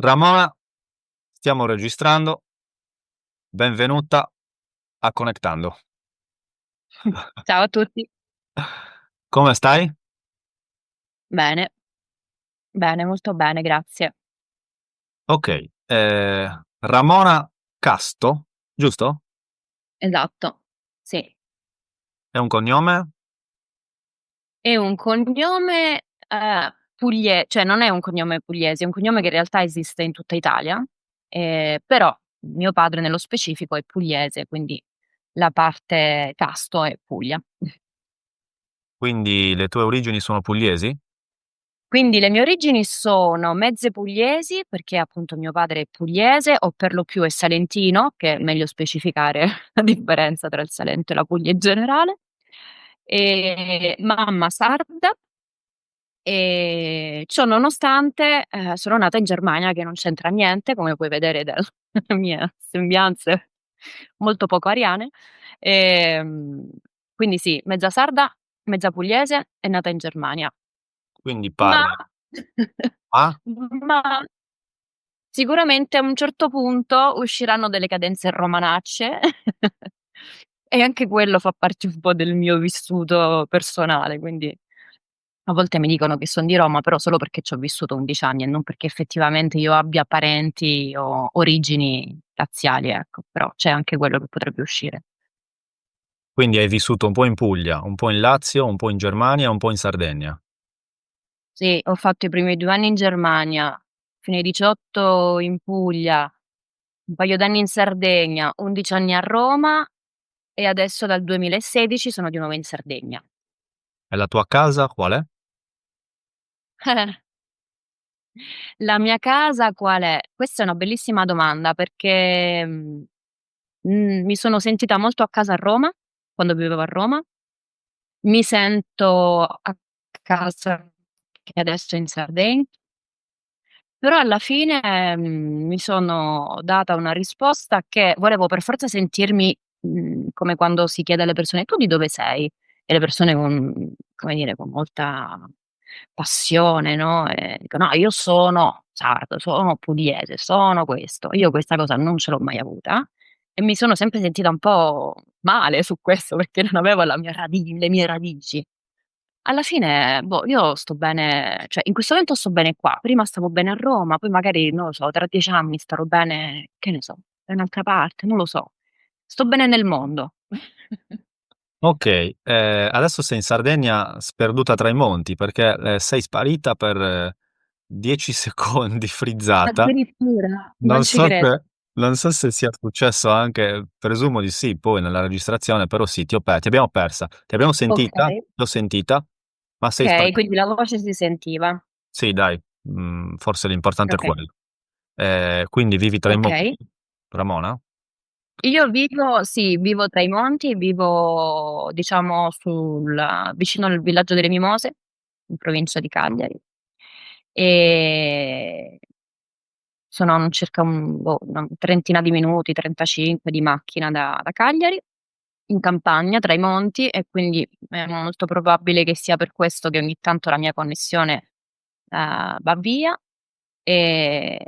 Ramona, stiamo registrando. Benvenuta a Connectando. Ciao a tutti. Come stai? Bene, bene, molto bene, grazie. Ok, Ramona Casto, giusto? Esatto, sì. È un cognome? È un cognome cioè non è un cognome pugliese, è un cognome che in realtà esiste in tutta Italia, però mio padre nello specifico è pugliese, quindi la parte Casto è Puglia. Quindi le tue origini sono pugliesi? Quindi le mie origini sono mezze pugliesi, perché appunto mio padre è pugliese, o per lo più è salentino, che è meglio specificare la differenza tra il Salento e la Puglia in generale, e mamma sarda, e ciò nonostante sono nata in Germania, che non c'entra niente, come puoi vedere dalle mie sembianze molto poco ariane. Ehm, quindi sì, mezza sarda, mezza pugliese, è nata in Germania. Quindi Ma parli A? ma sicuramente a un certo punto usciranno delle cadenze romanacce e anche quello fa parte un po' del mio vissuto personale, quindi a volte mi dicono che son di Roma, però solo perché c'ho vissuto 11 anni e non perché effettivamente io abbia parenti o origini laziali, ecco, però c'è anche quello che potrebbe uscire. Quindi hai vissuto un po' in Puglia, un po' in Lazio, un po' in Germania, un po' in Sardegna. Sì, ho fatto i primi 2 anni in Germania, fino ai 18 in Puglia, un paio d'anni in Sardegna, 11 anni a Roma e adesso dal 2016 sono di nuovo in Sardegna. E la tua casa qual è? La mia casa qual è? Questa è una bellissima domanda perché, mi sono sentita molto a casa a Roma, quando vivevo a Roma. Mi sento a casa che adesso in Sardegna. Però alla fine, mi sono data una risposta che volevo per forza sentirmi, come quando si chiede alle persone: "Tu di dove sei?" E le persone con come dire, con molta passione, no, dicono: "No, io sono sardo, sono pugliese, sono questo." Io questa cosa non ce l'ho mai avuta e mi sono sempre sentita un po' male su questo perché non avevo la mia le mie radici. Alla fine, boh, io sto bene, cioè in questo momento sto bene qua. Prima stavo bene a Roma, poi magari, non lo so, tra 10 anni starò bene, che ne so, da un'altra parte, non lo so. Sto bene nel mondo. Ok, adesso sei in Sardegna sperduta tra i monti perché sei sparita per 10 secondi frizzata. Addirittura, non Non ci so credo. se, non so se sia successo anche, presumo di sì, poi nella registrazione, però sì, ti abbiamo persa. Ti abbiamo sentita, Okay, ti ho sentita, ma sei okay, sparita. quindi la voce si sentiva. Sì, dai, forse l'importante è Okay, quello. Quindi vivi tra i monti, okay. Ramona? Io vivo sì, vivo tra i monti, vivo diciamo vicino al villaggio delle Mimose, in provincia di Cagliari. Ehm Sono circa una trentina di minuti, 35 di macchina da Cagliari, in campagna tra i monti e quindi è molto probabile che sia per questo che ogni tanto la mia connessione, va via, ehm,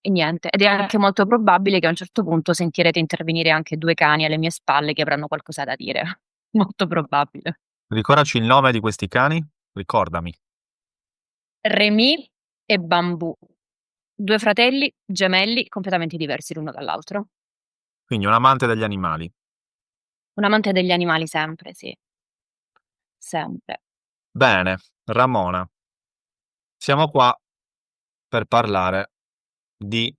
e niente. Ed è anche molto probabile che a un certo punto sentirete intervenire anche 2 cani alle mie spalle che avranno qualcosa da dire. Molto probabile. Ricordaci il nome di questi cani? Ricordami. Rémi e Bambù, 2 fratelli gemelli completamente diversi l'uno dall'altro. Quindi un amante degli animali. Un amante degli animali sempre, sì. Sempre. Bene, Ramona, siamo qua per parlare di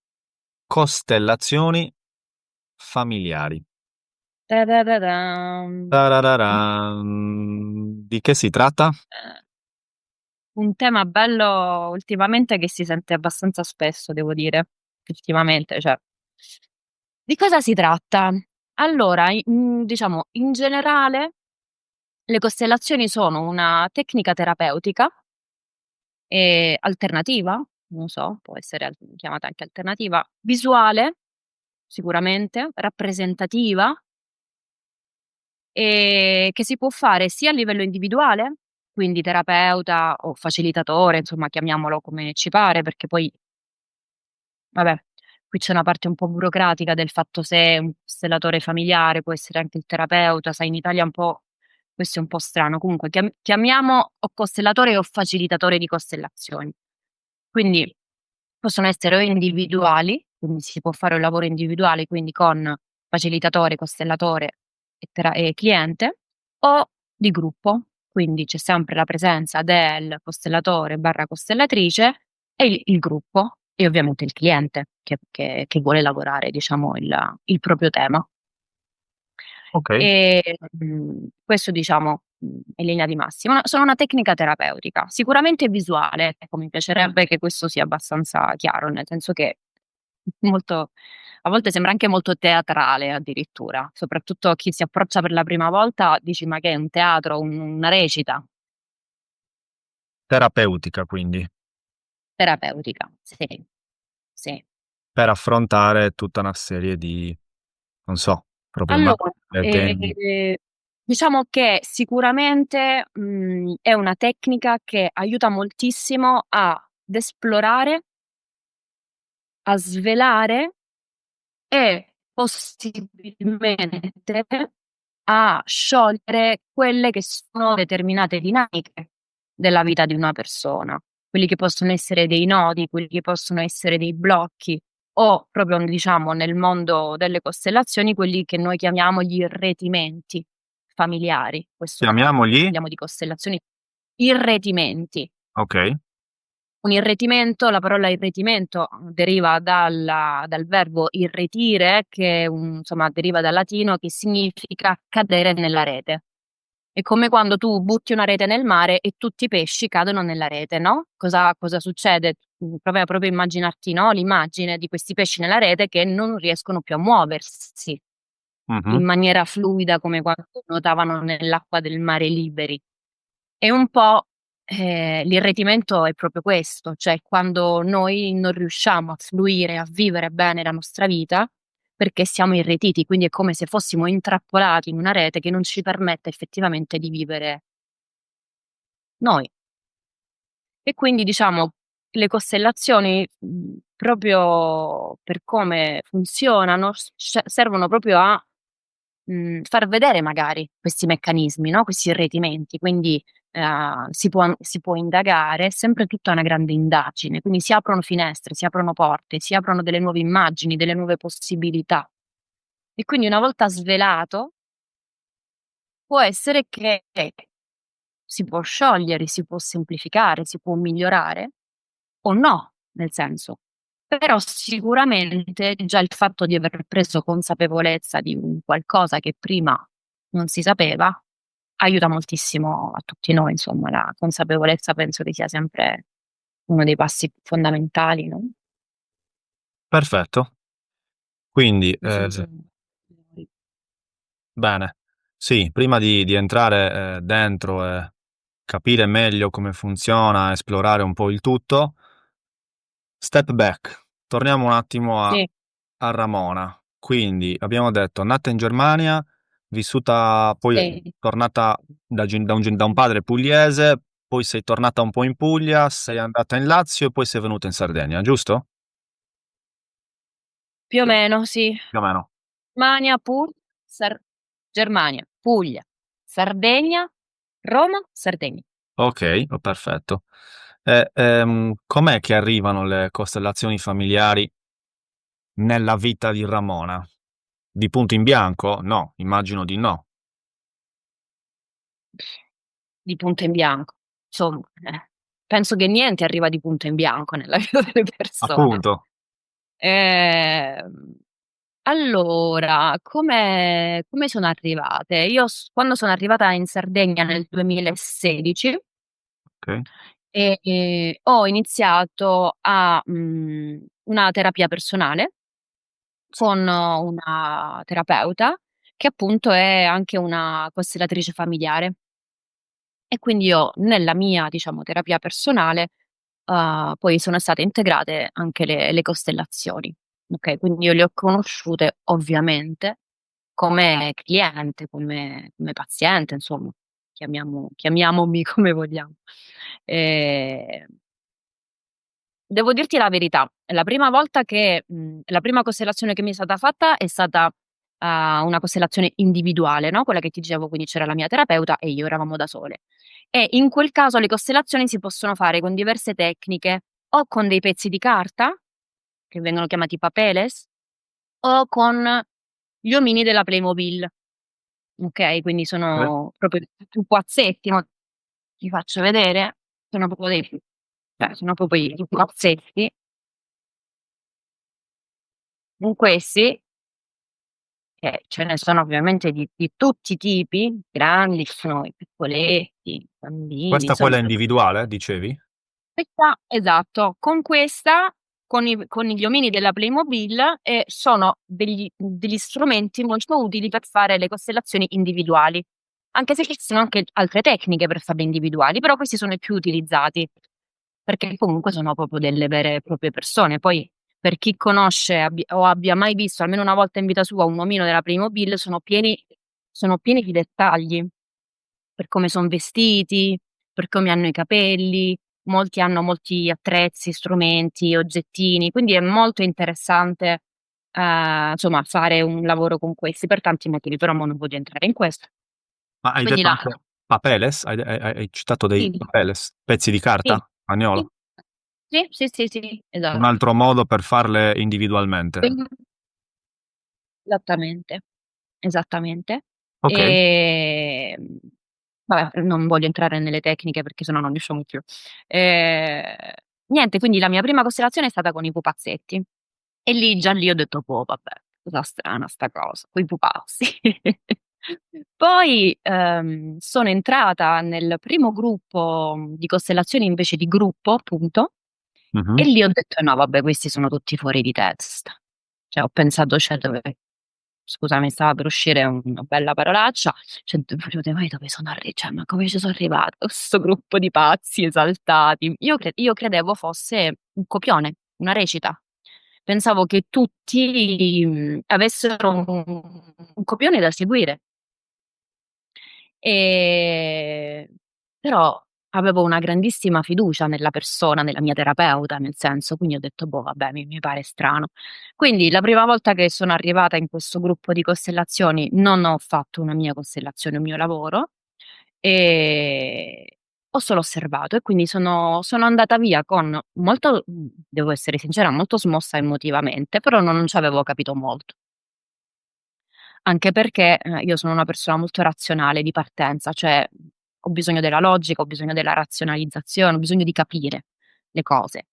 costellazioni familiari. Ta-da-da-dam. Tarararam. Di che si tratta? Eh, un tema bello ultimamente che si sente abbastanza spesso, devo dire. Ultimamente, cioè. Di cosa si tratta? Allora, diciamo, in generale le costellazioni sono una tecnica terapeutica, alternativa, non so, può essere chiamata anche alternativa, visuale, sicuramente, rappresentativa. Che si può fare sia a livello individuale, quindi terapeuta o facilitatore, insomma chiamiamolo come ci pare, perché poi Vabbè, qui c'è una parte un po' burocratica del fatto se un costellatore familiare può essere anche il terapeuta, sai, in Italia un po' questo è un po' strano. Comunque chiamiamo o costellatore o facilitatore di costellazioni. Quindi possono essere o individuali, quindi si può fare un lavoro individuale, quindi con facilitatore, costellatore e cliente, o di gruppo, quindi c'è sempre la presenza del costellatore barra costellatrice e il gruppo e ovviamente il cliente che vuole lavorare, diciamo, il proprio tema. Okay. Questo diciamo, in linea di massima. Sono una tecnica terapeutica, sicuramente visuale, ecco, mi piacerebbe che questo sia abbastanza chiaro, nel senso che molto a volte sembra anche molto teatrale addirittura, soprattutto a chi si approccia per la prima volta dici: "Ma che è un teatro, una recita?" Terapeutica quindi, Terapeutica, sì, sì. per affrontare tutta una serie di, non so, Allora, problematiche, temi. diciamo che sicuramente, è una tecnica che aiuta moltissimo ad esplorare, a svelare e possibilmente a sciogliere quelle che sono determinate dinamiche della vita di una persona, quelli che possono essere dei nodi, quelli che possono essere dei blocchi o proprio diciamo nel mondo delle costellazioni quelli che noi chiamiamo gli irretimenti familiari. In questo caso Chiamiamoli parliamo di costellazioni irretimenti. okay, Un irretimento, la parola irretimento, deriva dal verbo irretire che, insomma deriva dal latino che significa cadere nella rete. È come quando tu butti una rete nel mare e tutti i pesci cadono nella rete, no, cosa succede? Prova proprio a immaginarti, no, l'immagine di questi pesci nella rete che non riescono più a muoversi mh-mh. in maniera fluida come quando nuotavano nell'acqua del mare liberi. E un po', l'irretimento è proprio questo, cioè quando noi non riusciamo a fluire, a vivere bene la nostra vita, perché siamo irretiti, quindi è come se fossimo intrappolati in una rete che non ci permette effettivamente di vivere noi. E quindi diciamo le costellazioni, proprio per come funzionano, servono proprio a far vedere magari questi meccanismi, no, questi irretimenti, quindi, si può indagare, è sempre tutta una grande indagine, quindi si aprono finestre, si aprono porte, si aprono delle nuove immagini, delle nuove possibilità. E quindi una volta svelato, può essere che si può sciogliere, si può semplificare, si può migliorare o no, nel senso. Però sicuramente già il fatto di aver preso consapevolezza di un qualcosa che prima non si sapeva, aiuta moltissimo a tutti noi, insomma, la consapevolezza penso che sia sempre uno dei passi fondamentali, no, Perfetto. Quindi, bisogna bene. Sì, prima di entrare, dentro e capire meglio come funziona, esplorare un po' il tutto, step back. Torniamo un attimo sì, a Ramona. Quindi abbiamo detto nata in Germania, vissuta poi sì, tornata da un padre pugliese, poi sei tornata un po' in Puglia, sei andata in Lazio e poi sei venuta in Sardegna, giusto? più o meno sì. Più o meno. Germania, Germania, Puglia, Sardegna, Roma, Sardegna. Okay, perfetto. Com'è che arrivano le costellazioni familiari nella vita di Ramona? Di punto in bianco? No, immagino di no. Di punto in bianco. Insomma, penso che niente arriva di punto in bianco nella vita delle persone. Appunto. Ehm, allora, come sono arrivate? Io quando sono arrivata in Sardegna nel 2016, Okay. ho iniziato una terapia personale Sì. con una terapeuta che appunto è anche una costellatrice familiare. E quindi io nella mia, diciamo, terapia personale, poi sono state integrate anche le costellazioni, okay, quindi io le ho conosciute ovviamente come cliente, come paziente, insomma, chiamiamomi come vogliamo. Ehm devo dirti la verità, la prima volta la prima costellazione che mi è stata fatta è stata una costellazione individuale, no? Quella che ti dicevo, quindi c'era la mia terapeuta e io eravamo da sole. E in quel caso le costellazioni si possono fare con diverse tecniche, o con dei pezzi di carta, che vengono chiamati papeles, o con gli omini della Playmobil. Ok, quindi Eh? sono proprio pupazzetti, no? Ti faccio vedere, sono proprio sono proprio i pupazzetti. Con questi, che ce ne sono ovviamente di tutti i tipi, grandi, ci sono i piccoletti, bambini, Questa quella insomma. individuale, dicevi? Questa, esatto, con questa, con gli omini della Playmobil, sono degli strumenti molto utili per fare le costellazioni individuali. Anche se esistono anche altre tecniche per farle individuali, però questi sono i più utilizzati, perché comunque sono proprio delle vere e proprie persone. Poi, per chi conosce o abbia mai visto almeno una volta in vita sua un omino della Playmobil, sono pieni di dettagli, per come sono vestiti, per come hanno i capelli, molti hanno molti attrezzi, strumenti, oggettini, quindi è molto interessante, insomma, fare un lavoro con questi per tanti motivi, però mo non voglio entrare in questo. Ma hai Quindi detto anche papeles? Hai citato dei sì, papeles? Pezzi di sì, carta? sì, Spagnolo? sì, sì, sì, sì, Un esatto. altro modo per farle individualmente. Esattamente, esattamente. Ok. Ehm, Vabbè, non voglio entrare nelle tecniche perché sennò non riusciamo più. Ehm, Niente, quindi la mia prima costellazione è stata con i pupazzetti e lì ho detto: "Boh, vabbè, cosa strana sta cosa, coi pupazzi". Poi, sono entrata nel primo gruppo di costellazioni invece di gruppo, appunto, e Mhm. lì ho detto: "No vabbè, questi sono tutti fuori di testa". Cioè ho pensato, cioè dove scusami, stava per uscire una bella parolaccia, cioè ma io dove sono cioè ma come ci sono arrivata a 'sto gruppo di pazzi esaltati. Io credevo fosse un copione, una recita. Pensavo che tutti, avessero un copione da seguire. Ehm, Però avevo una grandissima fiducia nella persona, nella mia terapeuta, nel senso, quindi ho detto: "Boh, vabbè, mi pare strano". Quindi la prima volta che sono arrivata in questo gruppo di costellazioni non ho fatto una mia costellazione, un mio lavoro, ehm, ho solo osservato e quindi sono andata via con molto devo essere sincera, molto smossa emotivamente, però non c'avevo capito molto. Anche perché, io sono una persona molto razionale di partenza, cioè, ho bisogno della logica, ho bisogno della razionalizzazione, ho bisogno di capire le cose.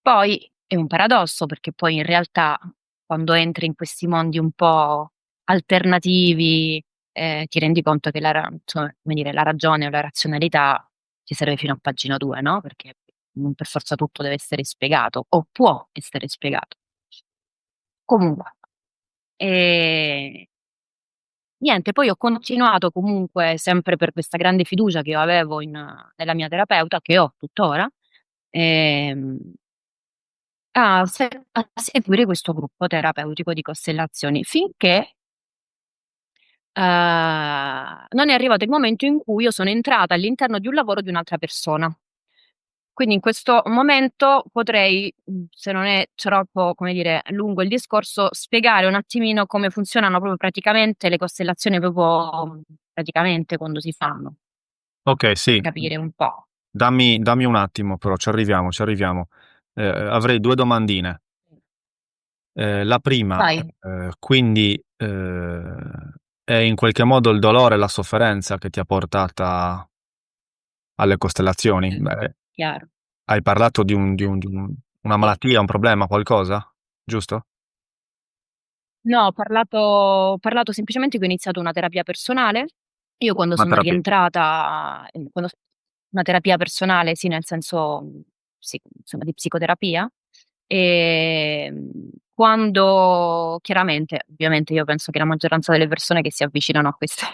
Poi è un paradosso perché poi in realtà quando entri in questi mondi un po' alternativi, ti rendi conto che insomma, come dire, la ragione o la razionalità ti serve fino a pagina 2, no, perché non per forza tutto deve essere spiegato o può essere spiegato. Comunque, ehm niente, poi ho continuato comunque, sempre per questa grande fiducia che io avevo nella mia terapeuta, che ho tuttora, ehm, a seguire questo gruppo terapeutico di costellazioni, finché, non è arrivato il momento in cui io sono entrata all'interno di un lavoro di un'altra persona. Quindi in questo momento potrei, se non è troppo, come dire, lungo il discorso, spiegare un attimino come funzionano proprio praticamente le costellazioni proprio praticamente quando si fanno, Ok, per sì. capire un po'. Dammi un attimo, però ci arriviamo, ci arriviamo. Avrei due domandine. La prima, Vai. quindi, è in qualche modo il dolore e la sofferenza che ti ha portata alle costellazioni? Beh, Chiaro. hai parlato una Sì. malattia, un problema, qualcosa? Giusto? No, ho parlato semplicemente che ho iniziato una terapia personale. Io quando Una sono terapia. rientrata, una terapia personale, sì, nel senso, insomma di psicoterapia. Quando chiaramente, ovviamente io penso che la maggioranza delle persone che si avvicinano a queste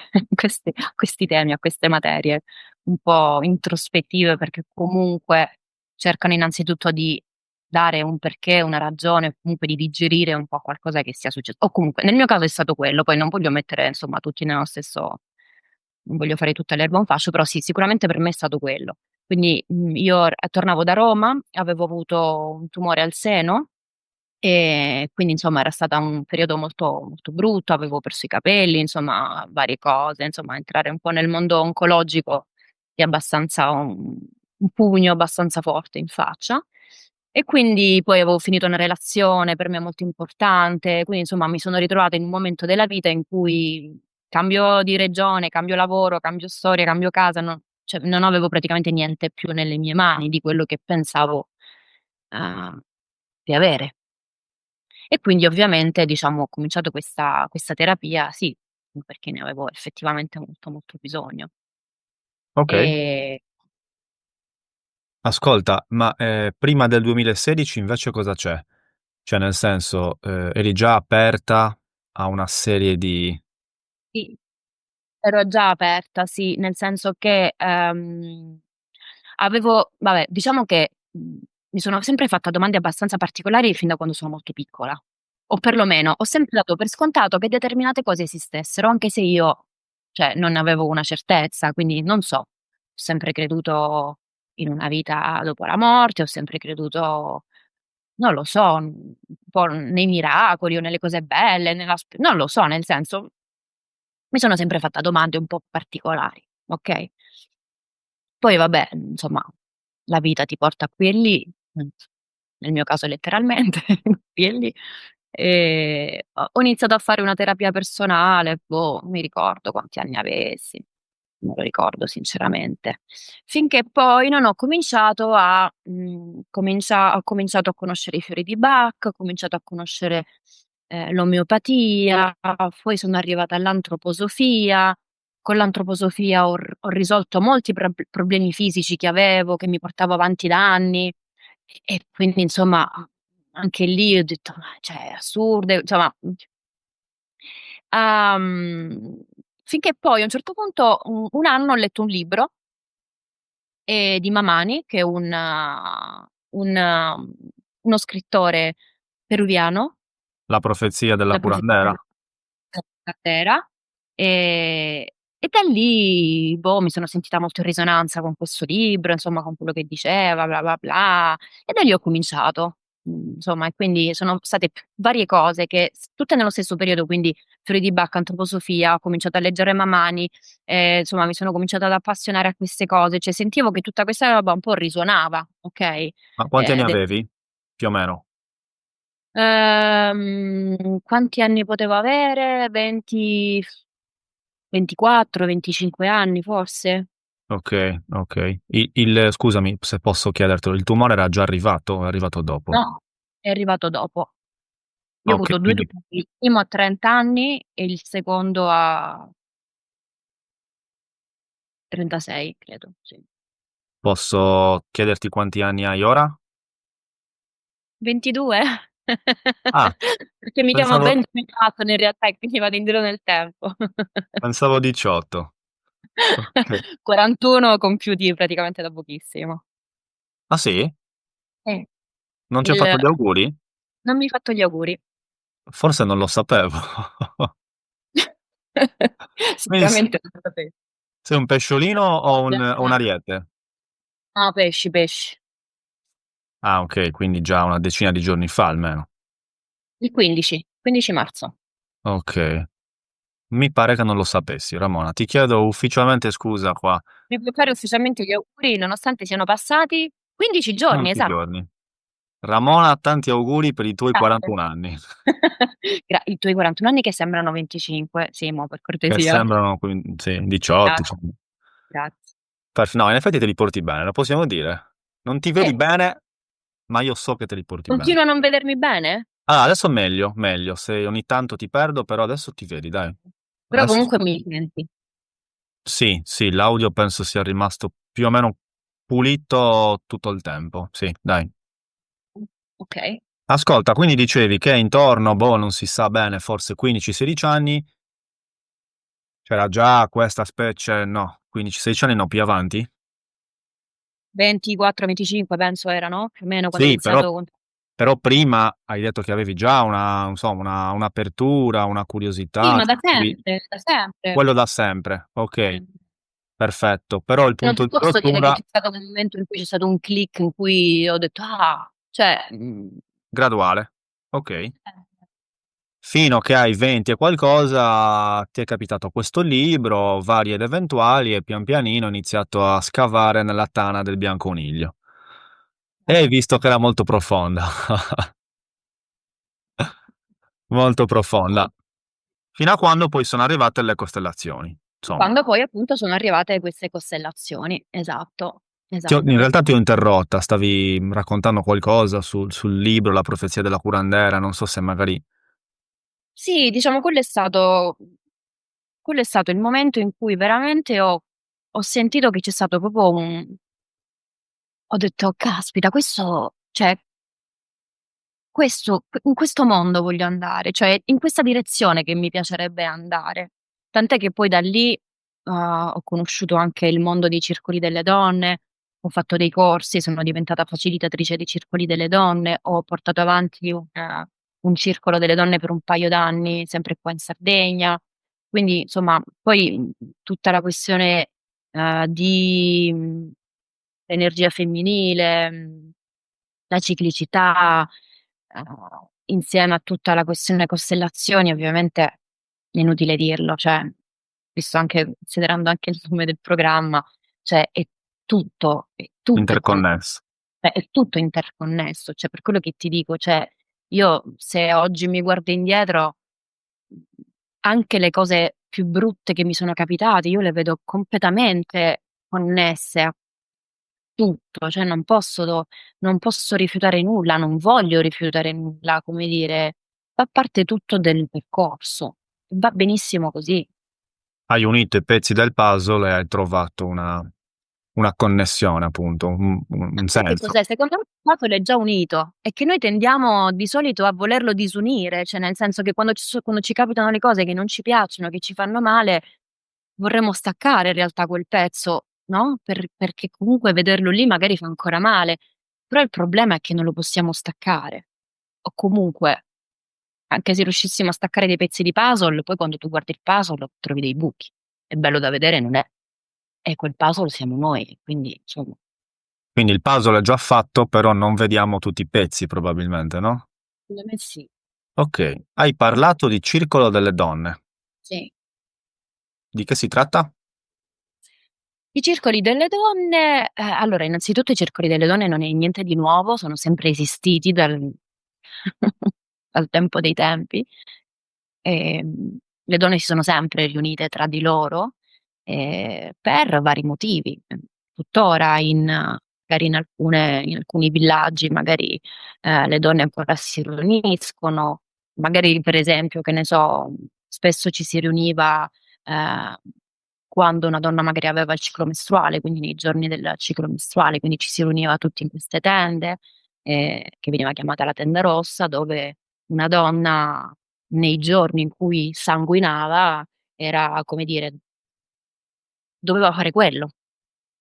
a questi temi, a queste materie un po' introspettive, perché comunque cercano innanzitutto di dare un perché, una ragione, o comunque di digerire un po' qualcosa che sia successo. O comunque nel mio caso è stato quello, poi non voglio mettere insomma tutti nello stesso, non voglio fare tutta l'erba un fascio, però sì, sicuramente per me è stato quello. Quindi io tornavo da Roma, avevo avuto un tumore al seno e quindi insomma era stato un periodo molto, molto brutto, avevo perso i capelli, insomma varie cose, insomma entrare un po' nel mondo oncologico è abbastanza un pugno abbastanza forte in faccia. E quindi poi avevo finito una relazione per me molto importante, quindi insomma mi sono ritrovata in un momento della vita in cui cambio di regione, cambio lavoro, cambio storia, cambio casa, cioè, non avevo praticamente niente più nelle mie mani di quello che pensavo eh, di avere. E quindi ovviamente, diciamo, ho cominciato questa terapia, sì, perché ne avevo effettivamente molto, molto bisogno. Ok. E Ascolta, ma prima del 2016 invece cosa c'è? Cioè, nel senso, eri già aperta a una serie di... sì, ero già aperta, sì, nel senso che vabbè, diciamo che mi sono sempre fatta domande abbastanza particolari fin da quando sono molto piccola. O perlomeno ho sempre dato per scontato che determinate cose esistessero, anche se io, cioè, non ne avevo una certezza, quindi non so. Ho sempre creduto in una vita dopo la morte, ho sempre creduto, non lo so, un po' nei miracoli o nelle cose belle, non lo so, nel senso, mi sono sempre fatta domande un po' particolari, ok? Poi vabbè, insomma, la vita ti porta qui e lì, nel mio caso letteralmente, qui e lì. Ho iniziato a fare una terapia personale, boh, non mi ricordo quanti anni avessi, non lo ricordo sinceramente. Finché poi non ho cominciato ho cominciato a conoscere i fiori di Bach, ho cominciato a conoscere l'omeopatia, poi sono arrivata all'antroposofia. Con l'antroposofia ho risolto molti problemi fisici che avevo, che mi portavo avanti da anni, e quindi insomma anche lì ho detto, ma cioè, è assurdo, insomma, ehm, finché poi a un certo punto, un anno ho letto un libro di Mamani, che è uno scrittore peruviano, La profezia della la profezia curandera? della Catera, e da lì, boh, mi sono sentita molto in risonanza con questo libro, insomma, con quello che diceva, bla bla bla, e da lì ho cominciato. Insomma, e quindi sono state varie cose che, tutte nello stesso periodo, quindi Fiori di Bacca, antroposofia, ho cominciato a leggere Mamani, insomma, mi sono cominciata ad appassionare a queste cose, cioè sentivo che tutta questa roba un po' risuonava, ok? Ma quanti anni Ed è- avevi? Più o meno. Quanti anni potevo avere? 20, 24, 25 anni forse? Ok, ok. Scusami se posso chiedertelo, il tumore era già arrivato o è arrivato dopo? No, è arrivato dopo. Io ho Ok, avuto due quindi tumori, il primo a 30 anni e il secondo a 36, credo, sì. posso chiederti quanti anni hai ora? 22? Ah, Perché mi chiamo pensavo, Benjamin Button in realtà e quindi vado indietro nel tempo. pensavo 18. Ok. 41 compiuti praticamente da pochissimo. Ah sì? Eh, Non ti ho fatto il- gli auguri? Non mi hai fatto gli auguri. Forse non lo sapevo. Quindi Sicuramente non lo sapevo. sei un pesciolino o un Ah, ariete? ah, pesci, pesci. Ah, ok, quindi già una decina di giorni fa almeno. Il 15 marzo. Ok. Mi pare che non lo sapessi, Ramona. Ti chiedo ufficialmente scusa qua. Mi puoi fare ufficialmente gli auguri nonostante siano passati 15 giorni, Tanti esatto. giorni. Ramona, tanti auguri per i tuoi Grazie. 41 anni, I tuoi 41 anni che sembrano 25, Simo, per che cortesia. sembrano sì, 18. Grazie, grazie. No, in effetti te li porti bene, lo possiamo dire. Non ti vedi bene, ma io so che te li porti bene. Continuo a non vedermi bene? Ah, adesso meglio, meglio. Se ogni tanto ti perdo, però adesso ti vedi, dai. Però Adesso comunque mi senti. sì, sì, l'audio penso sia rimasto più o meno pulito tutto il tempo. Sì, dai. Ok. Ascolta, quindi dicevi che intorno, boh, non si sa bene, forse 15-16 anni, c'era già questa specie, no, 15-16 anni no, più avanti? 24, 25 penso erano, più o meno quando ho Sì, però, iniziato con... però prima hai detto che avevi già una, insomma, un'apertura, una Sì, curiosità, ma da avevi sempre, da sempre. quello da sempre, ok. Sempre. perfetto, però il Non punto ti di posso dire che rottura c'è stato un momento in cui c'è stato un click in cui ho detto: "Ah", cioè, graduale. Ok. Fino che hai 20 e qualcosa, ti è capitato questo libro, vari ed eventuali, e pian pianino hai iniziato a scavare nella tana del bianconiglio. E hai visto che era molto profonda. Molto profonda. Fino a quando poi sono arrivate le costellazioni. Insomma, quando poi appunto sono arrivate queste costellazioni. Esatto, In esatto. realtà ti ho interrotta, stavi raccontando qualcosa sul libro La profezia della curandera, non so se magari Sì, diciamo quello è stato il momento in cui veramente ho sentito che c'è stato proprio un ho detto: "Caspita, questo cioè in questo mondo voglio andare, cioè in questa direzione che mi piacerebbe andare". Tant'è che poi da lì, ho conosciuto anche il mondo dei circoli delle donne, ho fatto dei corsi, sono diventata facilitatrice dei circoli delle donne, ho portato avanti un circolo delle donne per un paio d'anni, sempre qua in Sardegna. Quindi insomma poi, tutta la questione, di, energia femminile, la ciclicità, insieme a tutta la questione costellazioni ovviamente è inutile dirlo, cioè, visto anche considerando anche il nome del programma, cioè è tutto, interconnesso. cioè è tutto interconnesso, cioè per quello che ti dico, cioè io se oggi mi guardo indietro, mhmm, anche le cose più brutte che mi sono capitate, io le vedo completamente connesse a tutto, cioè non posso rifiutare nulla, non voglio rifiutare nulla, come dire, fa parte tutto del percorso. Va benissimo così. Hai unito i pezzi del puzzle e hai trovato una connessione, appunto, un Sai che senso. cos'è? Secondo me il puzzle è già unito, è che noi tendiamo di solito a volerlo disunire, cioè nel senso che quando ci capitano le cose che non ci piacciono, che ci fanno male, vorremmo staccare in realtà quel pezzo, no, perché comunque vederlo lì magari fa ancora male, però il problema è che non lo possiamo staccare. O comunque, anche se riuscissimo a staccare dei pezzi di puzzle, poi quando tu guardi il puzzle trovi dei buchi. E bello da vedere non è. E quel puzzle siamo noi, quindi insomma Quindi il puzzle è già fatto, però non vediamo tutti i pezzi probabilmente, no? secondo me sì. Ok, hai parlato di Circolo delle donne. Sì. Di che si tratta? I circoli delle donne allora innanzitutto i circoli delle donne non è niente di nuovo, sono sempre esistiti dal tempo dei tempi. Le donne si sono sempre riunite tra di loro, per vari motivi. Tuttora magari in alcuni villaggi magari, le donne ancora si riuniscono, magari per esempio, che ne so, spesso ci si riuniva, ehm, quando una donna magari aveva il ciclo mestruale, quindi nei giorni del ciclo mestruale, quindi ci si riuniva tutti in queste tende, che veniva chiamata la tenda rossa, dove una donna nei giorni in cui sanguinava era, come dire, doveva fare quello,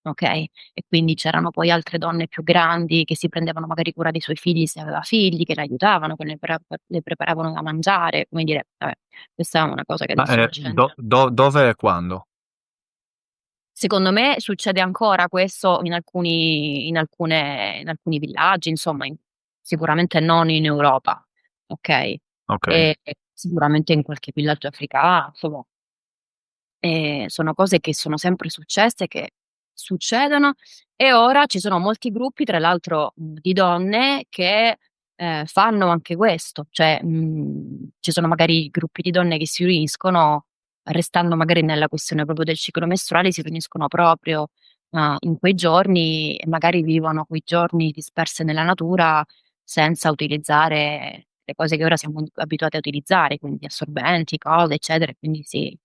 okay, e quindi c'erano poi altre donne più grandi che si prendevano magari cura dei suoi figli se aveva figli, che le aiutavano, che le preparavano da mangiare, come dire, vabbè, questa è una cosa che Ma, adesso la gente dove e quando? secondo me succede ancora questo in alcuni villaggi, insomma sicuramente non in Europa, okay, Ok. e sicuramente in qualche villaggio africano, insomma. Sono cose che sono sempre successe, che succedono e ora ci sono molti gruppi, tra l'altro, di donne che, fanno anche questo, cioè, ci sono magari gruppi di donne che si riuniscono, restando magari nella questione proprio del ciclo mestruale, si riuniscono proprio, in quei giorni e magari vivono quei giorni disperse nella natura senza utilizzare le cose che ora siamo abituati a utilizzare, quindi assorbenti, cose, eccetera, e quindi si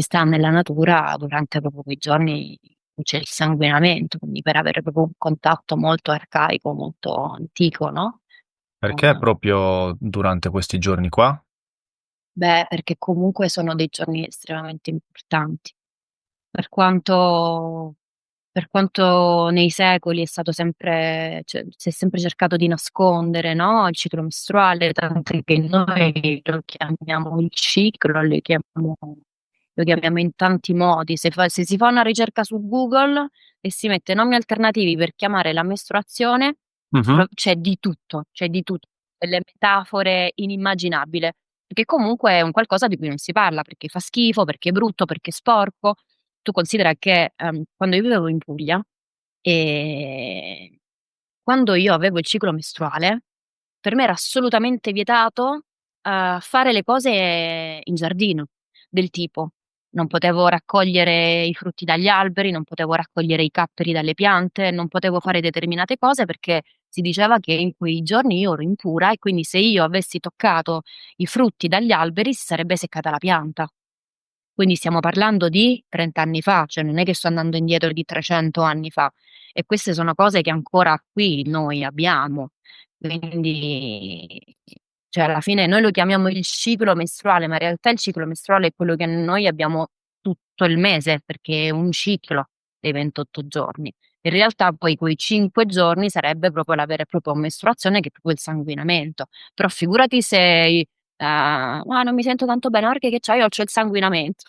sta nella natura durante proprio quei giorni in cui c'è il sanguinamento, quindi per avere proprio un contatto molto arcaico, molto antico, no, Perché con proprio durante questi giorni qua? beh, perché comunque sono dei giorni estremamente importanti. Per quanto per quanto nei secoli è stato sempre cioè si è sempre cercato di nascondere, no, il ciclo mestruale, tant'è che noi lo chiamiamo il ciclo, lo chiamiamo lo chiamiamo in tanti modi. Se si fa una ricerca su Google e si mette nomi alternativi per chiamare la mestruazione, Mhm. c'è di tutto, delle metafore inimmaginabili, perché comunque è un qualcosa di cui non si parla, perché fa schifo, perché è brutto, perché è sporco. Tu considera che quando io vivevo in Puglia, e quando io avevo il ciclo mestruale, per me era assolutamente vietato fare le cose in giardino, del tipo non potevo raccogliere i frutti dagli alberi, non potevo raccogliere i capperi dalle piante, non potevo fare determinate cose perché si diceva che in quei giorni io ero impura e quindi se io avessi toccato i frutti dagli alberi si sarebbe seccata la pianta. Quindi stiamo parlando di 30 anni fa, cioè non è che sto andando indietro di 300 anni fa. E queste sono cose che ancora qui noi abbiamo. Quindi, cioè alla fine noi lo chiamiamo il ciclo mestruale, ma in realtà il ciclo mestruale è quello che noi abbiamo tutto il mese, perché è un ciclo dei 28 giorni. In realtà poi quei 5 giorni sarebbe proprio la vera e propria mestruazione, che è proprio il sanguinamento. Però figurati se non mi sento tanto bene perché che c'ho il sanguinamento.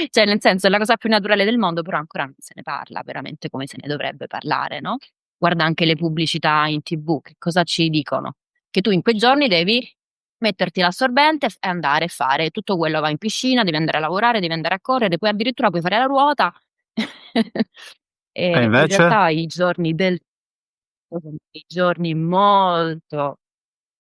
Cioè, nel senso, è la cosa più naturale del mondo, però ancora non se ne parla veramente come se ne dovrebbe parlare, no? Guarda anche le pubblicità in TV, che cosa ci dicono? Che tu in quei giorni devi metterti l'assorbente e andare a fare tutto quello, vai in piscina, devi andare a lavorare, devi andare a correre, poi addirittura puoi fare la ruota. E E in invece? realtà i giorni molto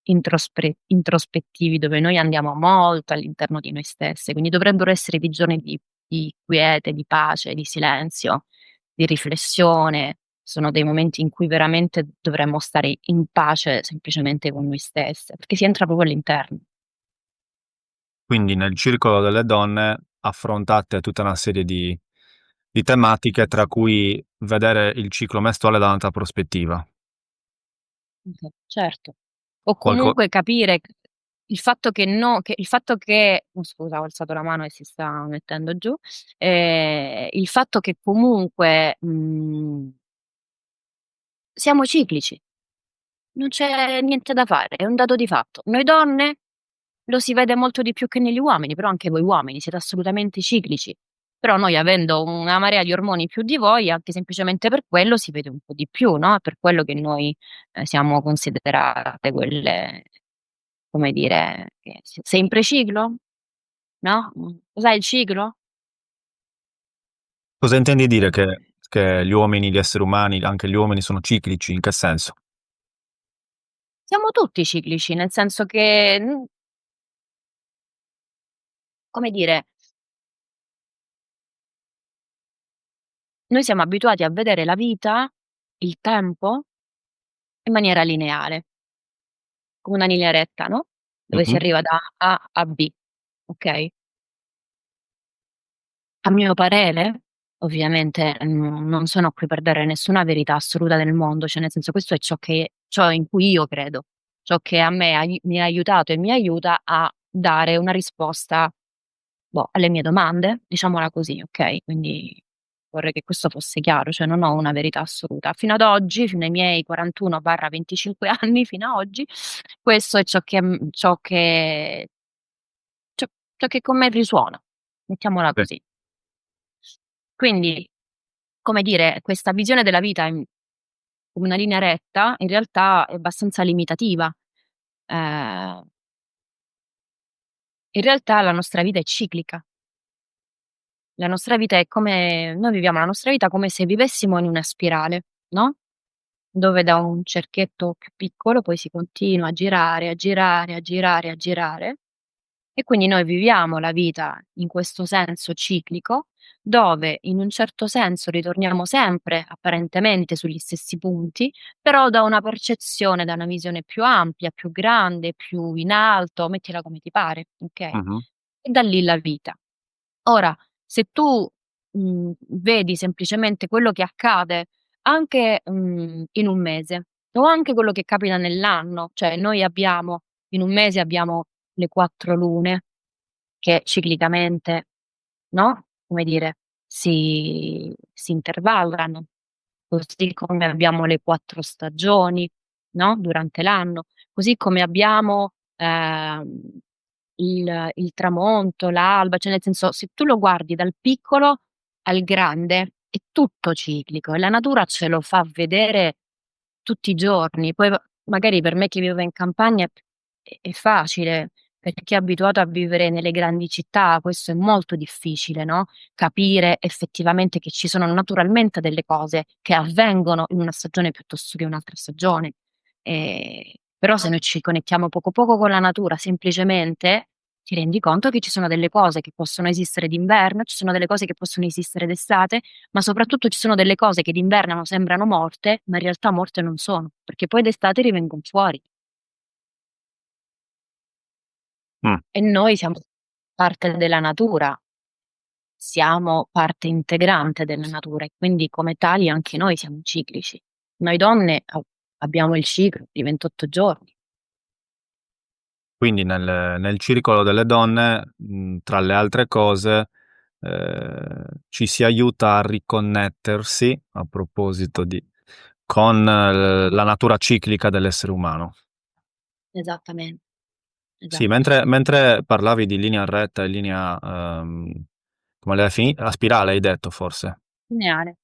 introspettivi, dove noi andiamo molto all'interno di noi stesse, quindi dovrebbero essere dei giorni di quiete, di pace, di silenzio, di riflessione. Sono dei momenti in cui veramente dovremmo stare in pace semplicemente con noi stesse, perché si entra proprio all'interno. Quindi nel circolo delle donne affrontate tutta una serie di tematiche, tra cui vedere il ciclo mestruale da un'altra prospettiva. Certo. O Qualco- comunque capire il fatto che no, che il fatto che, oh, scusa, ho alzato la mano e si sta mettendo giù, il fatto che comunque siamo ciclici. Non c'è niente da fare, è un dato di fatto. Noi donne lo si vede molto di più che negli uomini, però anche voi uomini siete assolutamente ciclici. Però noi avendo una marea di ormoni più di voi, anche semplicemente per quello si vede un po' di più, no? È per quello che noi siamo considerate quelle, come dire, che sei in preciclo? No? Cos'è il ciclo? Cosa intendi dire Eh, che gli uomini, gli esseri umani, anche gli uomini sono ciclici? In che senso? Siamo tutti ciclici, nel senso che, come dire, noi siamo abituati a vedere la vita, il tempo, in maniera lineare, come una linea retta, no, dove si Mhm. arriva da A a B, okay? A mio parere, ovviamente, non sono qui per dare nessuna verità assoluta del mondo, cioè nel senso questo è ciò in cui io credo, ciò che a me mi ha aiutato e mi aiuta a dare una risposta, boh, alle mie domande, diciamola così, okay? Quindi vorrei che questo fosse chiaro, cioè non ho una verità assoluta. Fino ad oggi, fino ai miei 41/25 anni, fino a oggi, questo è ciò ciò che con me risuona, mettiamola Sì. così. Quindi, come dire, questa visione della vita come una linea retta, in realtà è abbastanza limitativa. Ehm, In realtà la nostra vita è ciclica. La nostra vita è come noi viviamo la nostra vita come se vivessimo in una spirale, no, dove da un cerchietto più piccolo poi si continua a girare, a girare, a girare, a girare. E quindi noi viviamo la vita in questo senso ciclico, dove in un certo senso ritorniamo sempre apparentemente sugli stessi punti, però da una percezione, da una visione più ampia, più grande, più in alto, mettila come ti pare, okay? Mhm. E da lì la vita. Ora, se tu, vedi semplicemente quello che accade anche, in un mese o anche quello che capita nell'anno, cioè noi abbiamo in un mese abbiamo le 4 lune che ciclicamente, no, come dire, si intervallano, così come abbiamo le 4 stagioni, no, durante l'anno, così come abbiamo, il tramonto, l'alba, cioè nel senso, se tu lo guardi dal piccolo al grande, è tutto ciclico e la natura ce lo fa vedere tutti i giorni. Poi magari per me che vivo in campagna è facile, perché è abituato a vivere nelle grandi città, questo è molto difficile, no? Capire effettivamente che ci sono naturalmente delle cose che avvengono in una stagione piuttosto che un'altra stagione. Però se noi ci connettiamo poco poco con la natura, semplicemente ti rendi conto che ci sono delle cose che possono esistere d'inverno, ci sono delle cose che possono esistere d'estate, ma soprattutto ci sono delle cose che d'inverno sembrano morte, ma in realtà morte non sono, perché poi d'estate rivengono fuori. Mm. E noi siamo parte della natura, siamo parte integrante della natura e quindi come tali anche noi siamo ciclici. Noi donne abbiamo il ciclo di 28 giorni. Quindi nel circolo delle donne, tra le altre cose, ci si aiuta a riconnettersi, a proposito di, con la natura ciclica dell'essere umano. Esattamente, Sì, esattamente. mentre parlavi di linea retta e linea, come l'hai finita? A spirale hai detto forse. Lineare.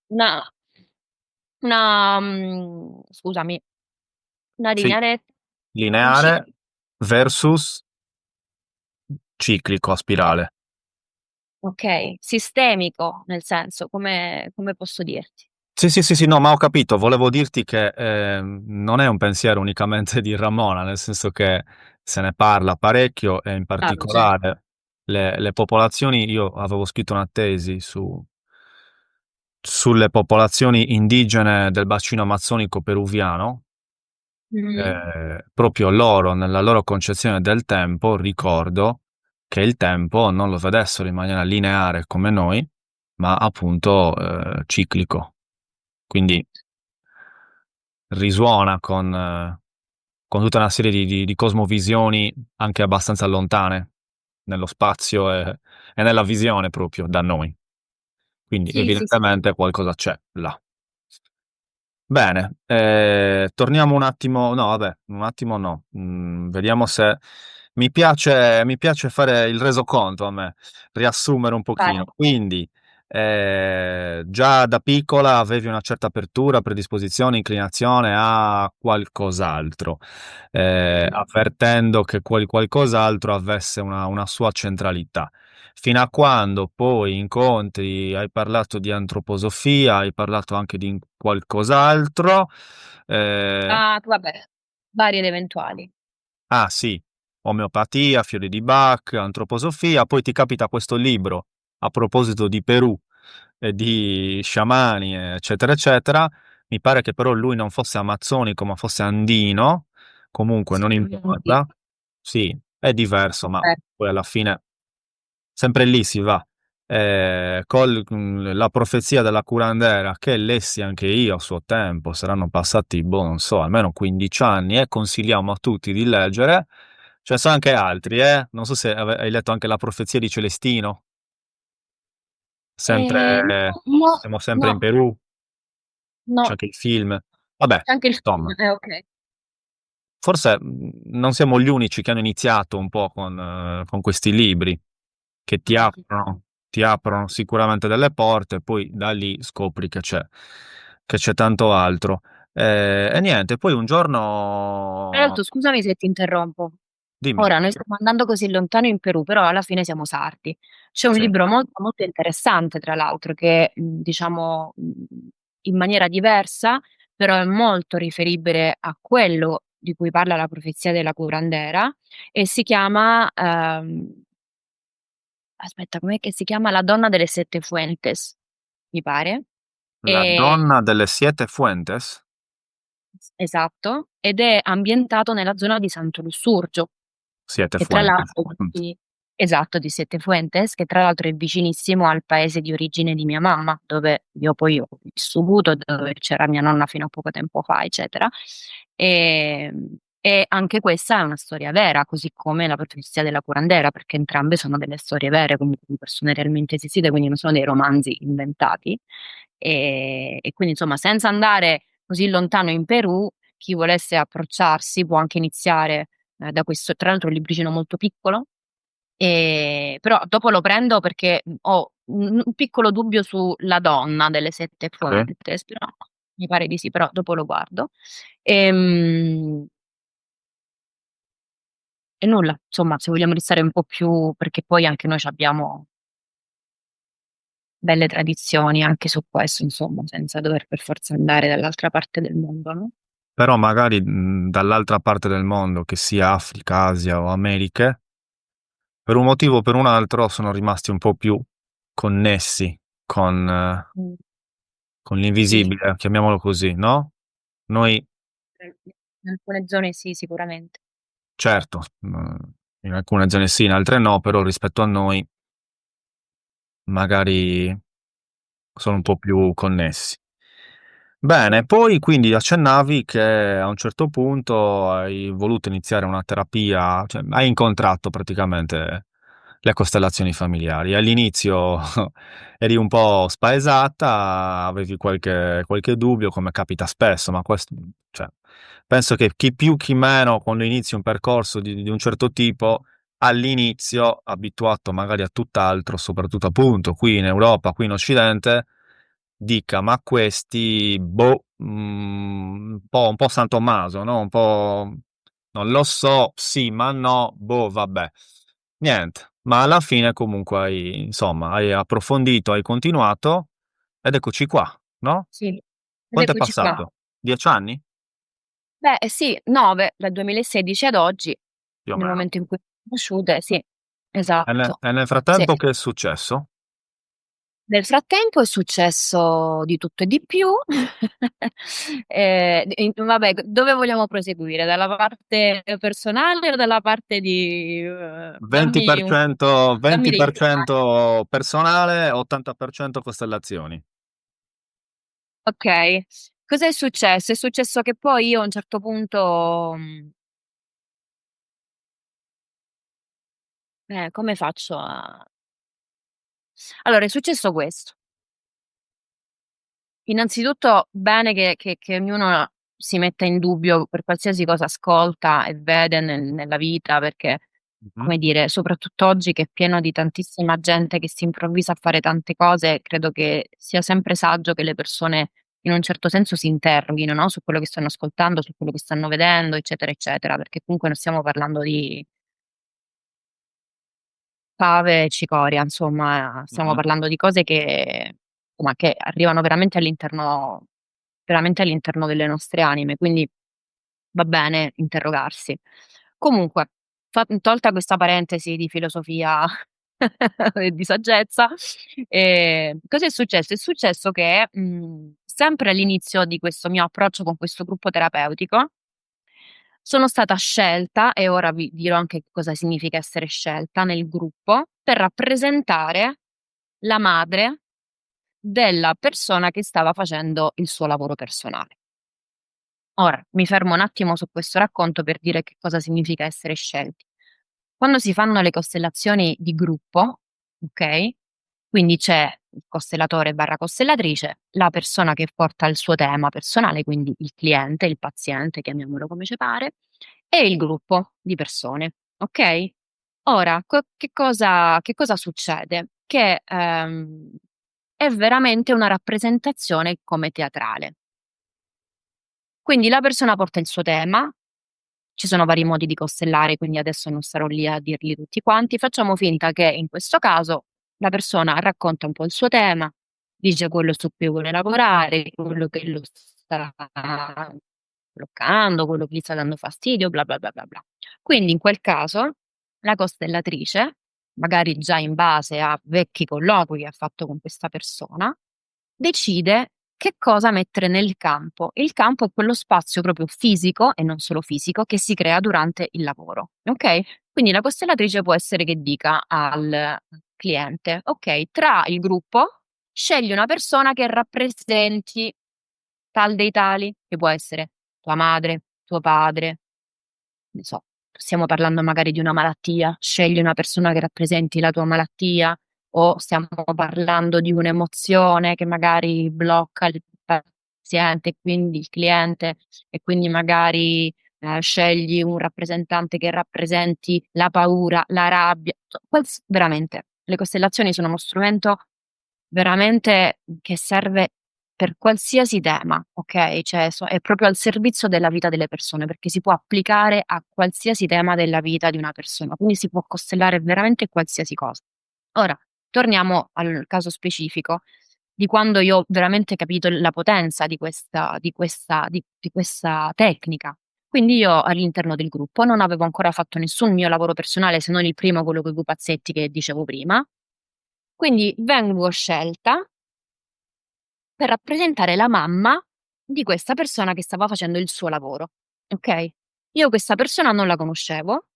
Scusami, una Sì, linea retta, un ciclo. lineare versus ciclico a spirale. Ok, sistemico, nel senso, come posso dirti? Sì, sì, sì, sì, no, ma ho capito. Volevo dirti che non è un pensiero unicamente di Ramona, nel senso che se ne parla parecchio e in Chiaro, certo. particolare le popolazioni. Io avevo scritto una tesi sulle popolazioni indigene del bacino amazzonico peruviano. Mhm. Proprio loro, nella loro concezione del tempo, ricordo che il tempo non lo vedessero in maniera lineare come noi, ma appunto ciclico. Quindi risuona con tutta una serie di cosmovisioni anche abbastanza lontane nello spazio e nella visione proprio da noi. Quindi Sì, sì, sì. evidentemente qualcosa c'è là. Bene, torniamo un attimo, no, vabbè, un attimo no. Vediamo se mi piace fare il resoconto a me, riassumere un Vai. pochino. Quindi, già da piccola avevi una certa apertura, predisposizione, inclinazione a qualcos'altro, avvertendo che quel qualcos'altro avesse una sua centralità. Fino a quando poi incontri, hai parlato di antroposofia, hai parlato anche di qualcos'altro. eh, Ah, vabbè, vari ed eventuali. ah sì, omeopatia, fiori di Bach, antroposofia, poi ti capita questo libro a proposito di Perù e di sciamani, eccetera, eccetera. Mi pare che però lui non fosse amazzonico, ma fosse andino, comunque non Sì, importa. Sì, è diverso, ma certo. poi alla fine sempre lì si va. La profezia della curandera che lessi anche io a suo tempo, saranno passati, boh, non so, almeno 15 anni e consigliamo a tutti di leggere. Ce ne sono anche altri, eh? Non so se hai letto anche la profezia di Celestino, sempre, No, siamo sempre in no, Perù, c'è no, anche il film. Vabbè, c'è anche il film, insomma. ok. Forse non siamo gli unici che hanno iniziato un po' con questi libri che No. ti aprono sicuramente delle porte, poi da lì scopri che c'è tanto altro. E niente, poi un Tra giorno, l'altro, scusami se ti interrompo. dimmi, Ora, noi stiamo andando così lontano in Perù, però alla fine siamo sardi. C'è un sì, libro molto, molto interessante, tra l'altro, che diciamo in maniera diversa, però è molto riferibile a quello di cui parla la profezia della curandera e si chiama, aspetta, com'è che si chiama? La donna delle sette fuentes, mi pare. La E donna delle Siete Fuentes, esatto, ed è ambientato nella zona di Santo Lussurgio, Siete che tra Fuentes. l'altro esatto, di Sette Fuentes, che tra l'altro è vicinissimo al paese di origine di mia mamma, dove io poi ho vissuto, dove c'era mia nonna fino a poco tempo fa, eccetera. E, e anche questa è una storia vera, così come la profezia della curandera, perché entrambe sono delle storie vere, comunque di persone realmente esistite, quindi non sono dei romanzi inventati. E quindi, insomma, senza andare così lontano in Perù, chi volesse approcciarsi può anche iniziare da questo, tra l'altro, è un libricino molto piccolo, Però dopo lo prendo perché ho un piccolo dubbio sulla donna delle sette Sì. Fuentes, però mi pare di sì, però dopo lo guardo. Ehm, E nulla, insomma, se vogliamo restare un po' più, perché poi anche noi abbiamo belle tradizioni anche su questo, insomma, senza dover per forza andare dall'altra parte del mondo, no? Però magari dall'altra parte del mondo, che sia Africa, Asia o Americhe, per un motivo o per un altro sono rimasti un po' più connessi Mm. con Sì, l'invisibile, chiamiamolo così, no? Noi, in alcune zone sì, sicuramente. certo, in alcune zone sì, in altre no, però rispetto a noi magari sono un Sì. po' più connessi. Bene, poi quindi accennavi che a un certo punto hai voluto iniziare una terapia, cioè hai incontrato praticamente le costellazioni familiari. All'inizio eri un po' spaesata, avevi qualche dubbio, come capita spesso, ma questo, cioè, penso che chi più chi meno, quando inizi un percorso di un certo tipo, all'inizio, abituato magari a tutt'altro, soprattutto appunto qui in Europa, qui in Occidente, dica, ma questi, boh, un po' San Tommaso, no? Un po', non lo so, sì, ma no, boh, vabbè. Niente, ma alla fine comunque hai, insomma, hai approfondito, hai continuato ed eccoci qua, no? Sì, ed Quanto è eccoci qua. passato? 10 anni? Beh, sì, 9 dal 2016 ad oggi, Più o nel meno. momento in cui siamo conosciute, sì, esatto. E nel Sì. frattempo che è successo? Nel frattempo è successo di tutto e di più. Vabbè, dove vogliamo proseguire? Dalla parte personale o dalla parte di... dammi dei dettagli. 20% personale, 80% costellazioni. Ok, cosa è successo? È successo che poi io a un certo punto... come faccio a... Allora, è successo questo. Innanzitutto, bene che ognuno si metta in dubbio per qualsiasi cosa ascolta e vede nella vita, perché, Mhm. come dire, soprattutto oggi che è pieno di tantissima gente che si improvvisa a fare tante cose, credo che sia sempre saggio che le persone in un certo senso si interroghino, no? Su quello che stanno ascoltando, su quello che stanno vedendo, eccetera, eccetera, perché comunque non stiamo parlando di fave e cicoria, insomma, stiamo Mhm. parlando di cose che, insomma, che arrivano veramente all'interno delle nostre anime, quindi va bene interrogarsi. Comunque, tolta questa parentesi di filosofia e di saggezza, cosa è successo? È successo che, sempre all'inizio di questo mio approccio con questo gruppo terapeutico, sono stata scelta, e ora vi dirò anche cosa significa essere scelta nel gruppo, per rappresentare la madre della persona che stava facendo il suo lavoro personale. Ora, mi fermo un attimo su questo racconto per dire che cosa significa essere scelti. Quando si fanno le costellazioni di gruppo, ok? Quindi c'è il costellatore barra costellatrice, la persona che porta il suo tema personale, quindi il cliente, il paziente, chiamiamolo come ci pare, e il gruppo di persone, ok? Ora, che cosa succede? Che è veramente una rappresentazione come teatrale. Quindi la persona porta il suo tema, ci sono vari modi di costellare, quindi adesso non starò lì a dirli tutti quanti. Facciamo finta che in questo caso la persona racconta un po' il suo tema, dice quello su cui vuole lavorare, quello che lo sta bloccando, quello che gli sta dando fastidio, bla bla bla bla bla. Quindi in quel caso la costellatrice, magari già in base a vecchi colloqui che ha fatto con questa persona, decide che cosa mettere nel campo. Il campo è quello spazio proprio fisico e non solo fisico che si crea durante il lavoro. Ok? Quindi la costellatrice può essere che dica al cliente: ok, tra il gruppo scegli una persona che rappresenti tal dei tali, che può essere tua madre, tuo padre, ne so, stiamo parlando magari di una malattia, scegli una persona che rappresenti la tua malattia, o stiamo parlando di un'emozione che magari blocca il paziente, e quindi il cliente, e quindi magari scegli un rappresentante che rappresenti la paura, la rabbia, veramente, le costellazioni sono uno strumento veramente che serve per qualsiasi tema, ok? Cioè, è proprio al servizio della vita delle persone, perché si può applicare a qualsiasi tema della vita di una persona, quindi si può costellare veramente qualsiasi cosa. Ora, torniamo al caso specifico di quando io ho veramente capito la potenza di questa tecnica. Quindi io all'interno del gruppo non avevo ancora fatto nessun mio lavoro personale, se non il primo, quello con i pupazzetti che dicevo prima. Quindi vengo scelta per rappresentare la mamma di questa persona che stava facendo il suo lavoro, okay? Io questa persona non la conoscevo,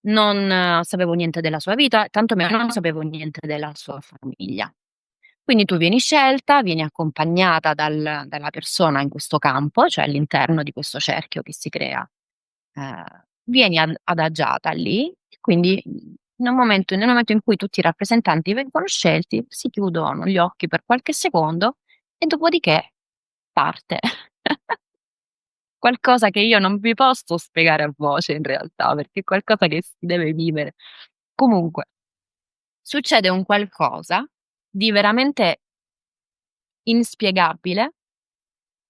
non sapevo niente della sua vita, tanto meno non sapevo niente della sua famiglia. Quindi tu vieni scelta, vieni accompagnata dalla persona in questo campo, cioè all'interno di questo cerchio che si crea, vieni adagiata lì, e quindi, nel momento in cui tutti i rappresentanti vengono scelti, si chiudono gli occhi per qualche secondo e dopodiché parte. Qualcosa che io non vi posso spiegare a voce in realtà, perché è qualcosa che si deve vivere. Comunque, succede un qualcosa di veramente inspiegabile,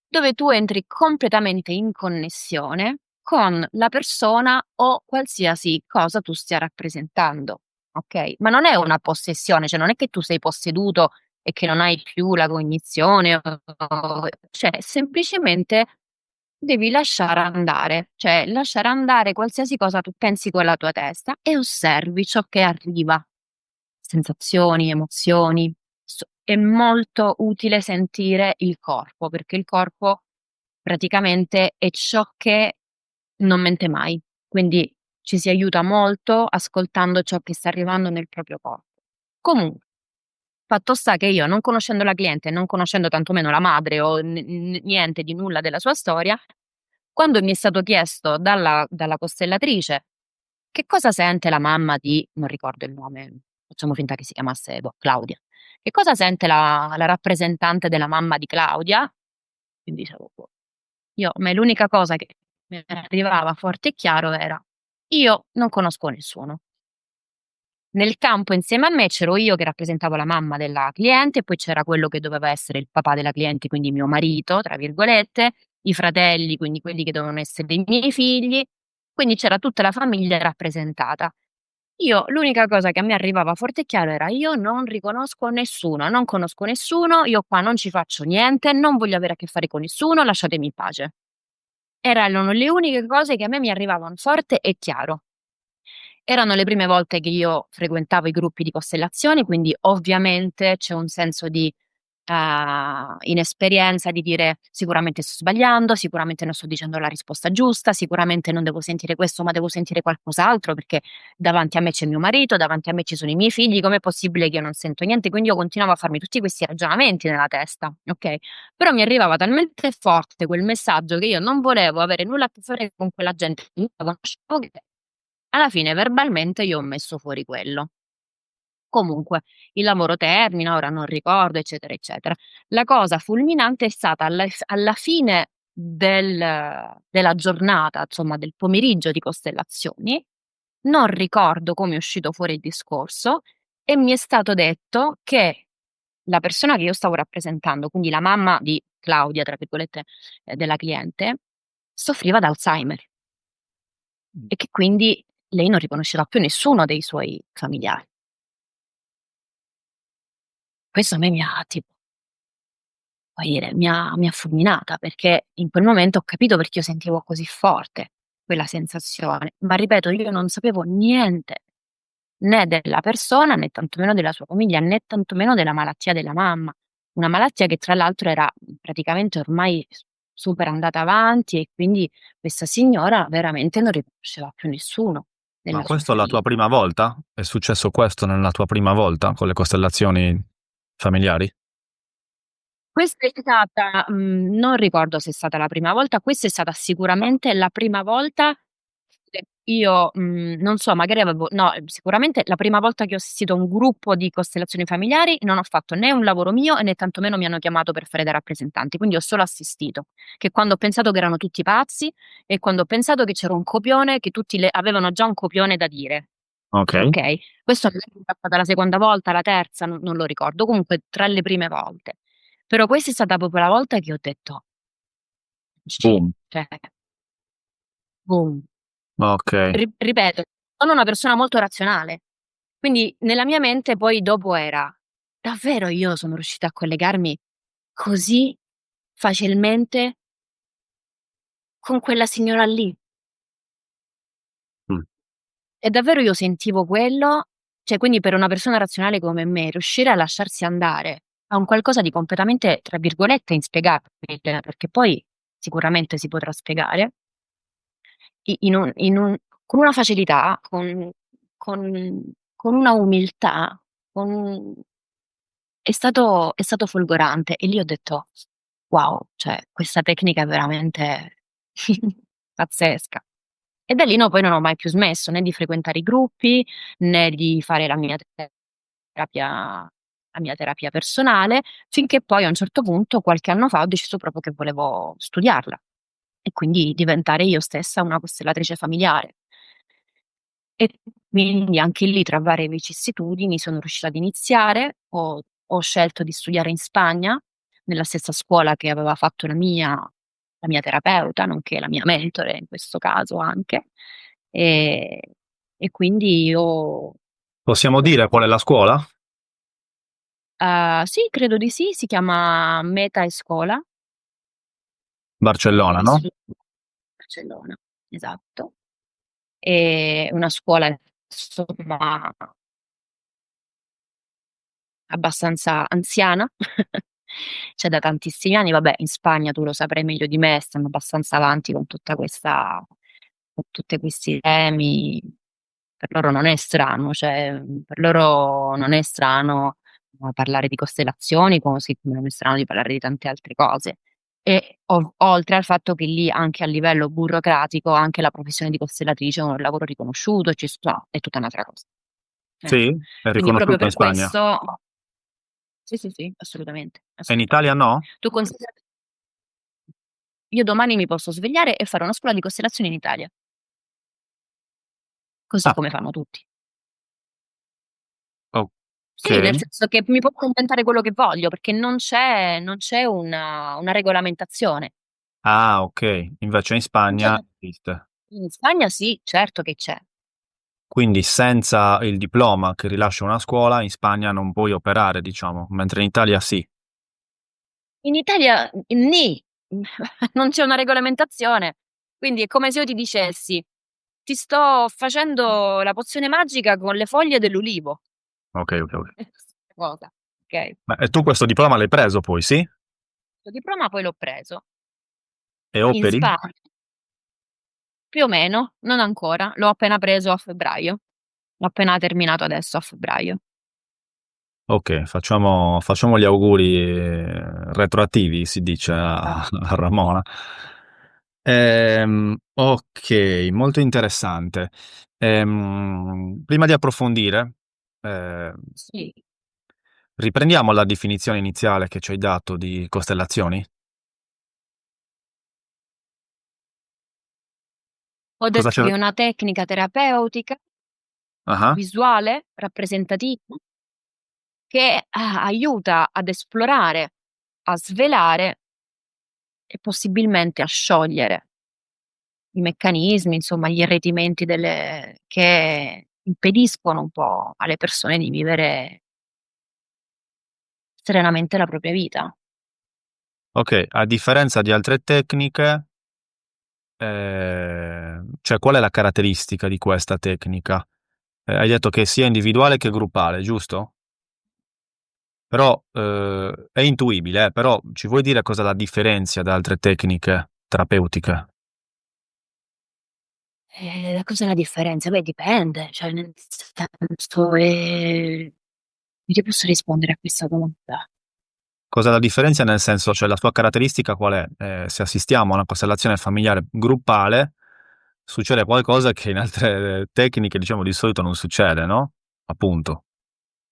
dove tu entri completamente in connessione con la persona o qualsiasi cosa tu stia rappresentando, okay, ma non è una possessione, cioè non è che tu sei posseduto e che non hai più la cognizione o cioè semplicemente devi lasciare andare qualsiasi cosa tu pensi con la tua testa e osservi ciò che arriva. Sensazioni, emozioni. È molto utile sentire il corpo, perché il corpo praticamente è ciò che non mente mai. Quindi ci si aiuta molto ascoltando ciò che sta arrivando nel proprio corpo. Comunque, fatto sta che io, non conoscendo la cliente, non conoscendo tantomeno la madre o niente di nulla della sua storia, quando mi è stato chiesto dalla costellatrice che cosa sente la mamma di non ricordo il nome, facciamo finta che si chiamasse, boh, Claudia. Che cosa sente la rappresentante della mamma di Claudia? Quindi dicevo, boh, io a me l'unica cosa che mi arrivava forte e chiaro era: io non conosco nessuno. Nel campo insieme a me c'ero io che rappresentavo la mamma della cliente, e poi c'era quello che doveva essere il papà della cliente, quindi mio marito, tra virgolette, i fratelli, quindi quelli che dovevano essere i miei figli, quindi c'era tutta la famiglia rappresentata. Io l'unica cosa che a me arrivava forte e chiaro era: io non riconosco nessuno, non conosco nessuno, io qua non ci faccio niente, non voglio avere a che fare con nessuno, lasciatemi in pace. Erano le uniche cose che a me mi arrivavano forte e chiaro. Erano le prime volte che io frequentavo i gruppi di costellazioni, quindi ovviamente c'è un senso di, inesperienza, di dire: "Sicuramente sto sbagliando, sicuramente non sto dicendo la risposta giusta, sicuramente non devo sentire questo, ma devo sentire qualcos'altro, perché davanti a me c'è mio marito, davanti a me ci sono i miei figli, com'è possibile che io non sento niente?" Quindi io continuavo a farmi tutti questi ragionamenti nella testa, okay, però mi arrivava talmente forte quel messaggio che io non volevo avere nulla a che fare con quella gente che io conoscevo, che alla fine verbalmente io ho messo fuori quello. Comunque il lavoro termina, ora non ricordo, eccetera, eccetera. La cosa fulminante è stata alla fine della giornata, insomma del pomeriggio di costellazioni, non ricordo come è uscito fuori il discorso e mi è stato detto che la persona che io stavo rappresentando, quindi la mamma di "Claudia" tra virgolette, della cliente, soffriva d'Alzheimer e che quindi lei non riconosceva più nessuno dei suoi familiari. Questo a me mi ha tipo, come dire, mi ha fulminata, perché in quel momento ho capito perché io sentivo così forte quella sensazione, ma ripeto, io non sapevo niente, né della persona, né tantomeno della sua famiglia, né tantomeno della malattia della mamma. Una malattia che tra l'altro era, praticamente ormai super andata avanti, e quindi questa signora veramente non riconosceva più nessuno Ma nella sua questo è la tua famiglia. prima volta? È successo questo nella tua prima volta con le costellazioni familiari? Questa è stata non ricordo se è stata la prima volta, questa è stata sicuramente la prima volta, io, non so, magari avevo no, sicuramente la prima volta che ho assistito a un gruppo di costellazioni familiari non ho fatto né un lavoro mio e né tantomeno mi hanno chiamato per fare da rappresentanti, quindi ho solo assistito. Che quando ho pensato che erano tutti pazzi e quando ho pensato che c'era un copione, che tutti avevano già un copione da dire. Ok. Okay? Questo è stata la seconda volta, la terza, non lo ricordo, comunque tra le prime volte. Però questa è stata proprio la volta che ho detto: Boom. cioè, boom. Ok. Ripeto, sono una persona molto razionale, quindi nella mia mente poi dopo era: davvero io sono riuscita a collegarmi così facilmente con quella signora lì? Mm. E davvero io sentivo quello, cioè quindi per una persona razionale come me, riuscire a lasciarsi andare a un qualcosa di completamente, tra virgolette, "inspiegabile", perché poi sicuramente si potrà spiegare, in un con una facilità, con una umiltà, con è stato folgorante e lì ho detto: "Wow, cioè questa tecnica è veramente pazzesca". E da lì no, poi non ho mai più smesso né di frequentare i gruppi, né di fare terapia la mia terapia personale, finché poi a un certo punto, qualche anno fa, ho deciso proprio che volevo studiarla e quindi diventare io stessa una costellatrice familiare. E quindi anche lì tra varie vicissitudini sono riuscita ad iniziare, ho scelto di studiare in Spagna, nella stessa scuola che aveva fatto la mia terapeuta, nonché la mia mentore in questo caso anche. Ehm, e quindi ho Possiamo dire qual è la scuola? sì, credo di sì, si chiama Meta Escola, Barcellona, no? Istituto Barcellona, esatto. Una scuola insomma abbastanza anziana, c'è da tantissimi anni. Vabbè, in Spagna tu lo saprai meglio di me, stanno abbastanza avanti con tutte questi temi. Per loro non è strano, cioè, per loro non è strano, parlare di costellazioni, così come non è strano di parlare di tante altre cose. E oltre al fatto che lì, anche a livello burocratico, anche la professione di costellatrice è un lavoro riconosciuto, no, è tutta un'altra cosa. Sì? È Quindi proprio riconosciuto in per Spagna. questo sì, sì, sì, assolutamente, E in Italia assolutamente. no? Tu considera io domani mi posso svegliare e fare una scuola di costellazioni in Italia, così Ah, come fanno tutti. Sì, nel ok. senso che mi posso inventare quello che voglio, perché non c'è una regolamentazione. Ah, ok. Invece in Non c'è Spagna esiste. In Spagna sì, certo che c'è. Quindi senza il diploma che rilascia una scuola, in Spagna non puoi operare, diciamo, mentre in Italia sì. In Italia nì, non c'è una regolamentazione. Quindi è come se io ti dicessi: "Ti sto facendo la pozione magica con le foglie dell'ulivo". Ok, ok, ok. È la stessa cosa, okay? Ma e tu questo diploma l'hai preso poi, sì? Il diploma poi l'ho preso E in operi? Spagna, più o meno, non ancora, l'ho appena preso a febbraio. L'ho appena terminato adesso a febbraio. Ok, facciamo gli auguri retroattivi, si dice a, Ah, a Ramona. Ok, molto interessante. Prima di approfondire, eh, sì. riprendiamo la definizione iniziale che ci hai dato di costellazioni. Ho Cosa detto c'è? che è una tecnica terapeutica, Ah, visuale, rappresentativa, che, aiuta ad esplorare, a svelare e possibilmente a sciogliere i meccanismi, insomma gli irretimenti che impediscono un po' alle persone di vivere serenamente la propria vita. ok, a differenza di altre tecniche, cioè qual è la caratteristica di questa tecnica? Hai detto che sia individuale che gruppale, giusto? Però è intuibile, però ci vuoi dire cosa la differenzia da altre tecniche terapeutiche? Cos'è la differenza? Beh, dipende, cioè nel senso, come ti posso rispondere a questa domanda? Cosa la differenzia nel senso, cioè la sua caratteristica qual è? Se assistiamo a una costellazione familiare gruppale, succede qualcosa che in altre tecniche, diciamo, di solito non succede, no? Appunto.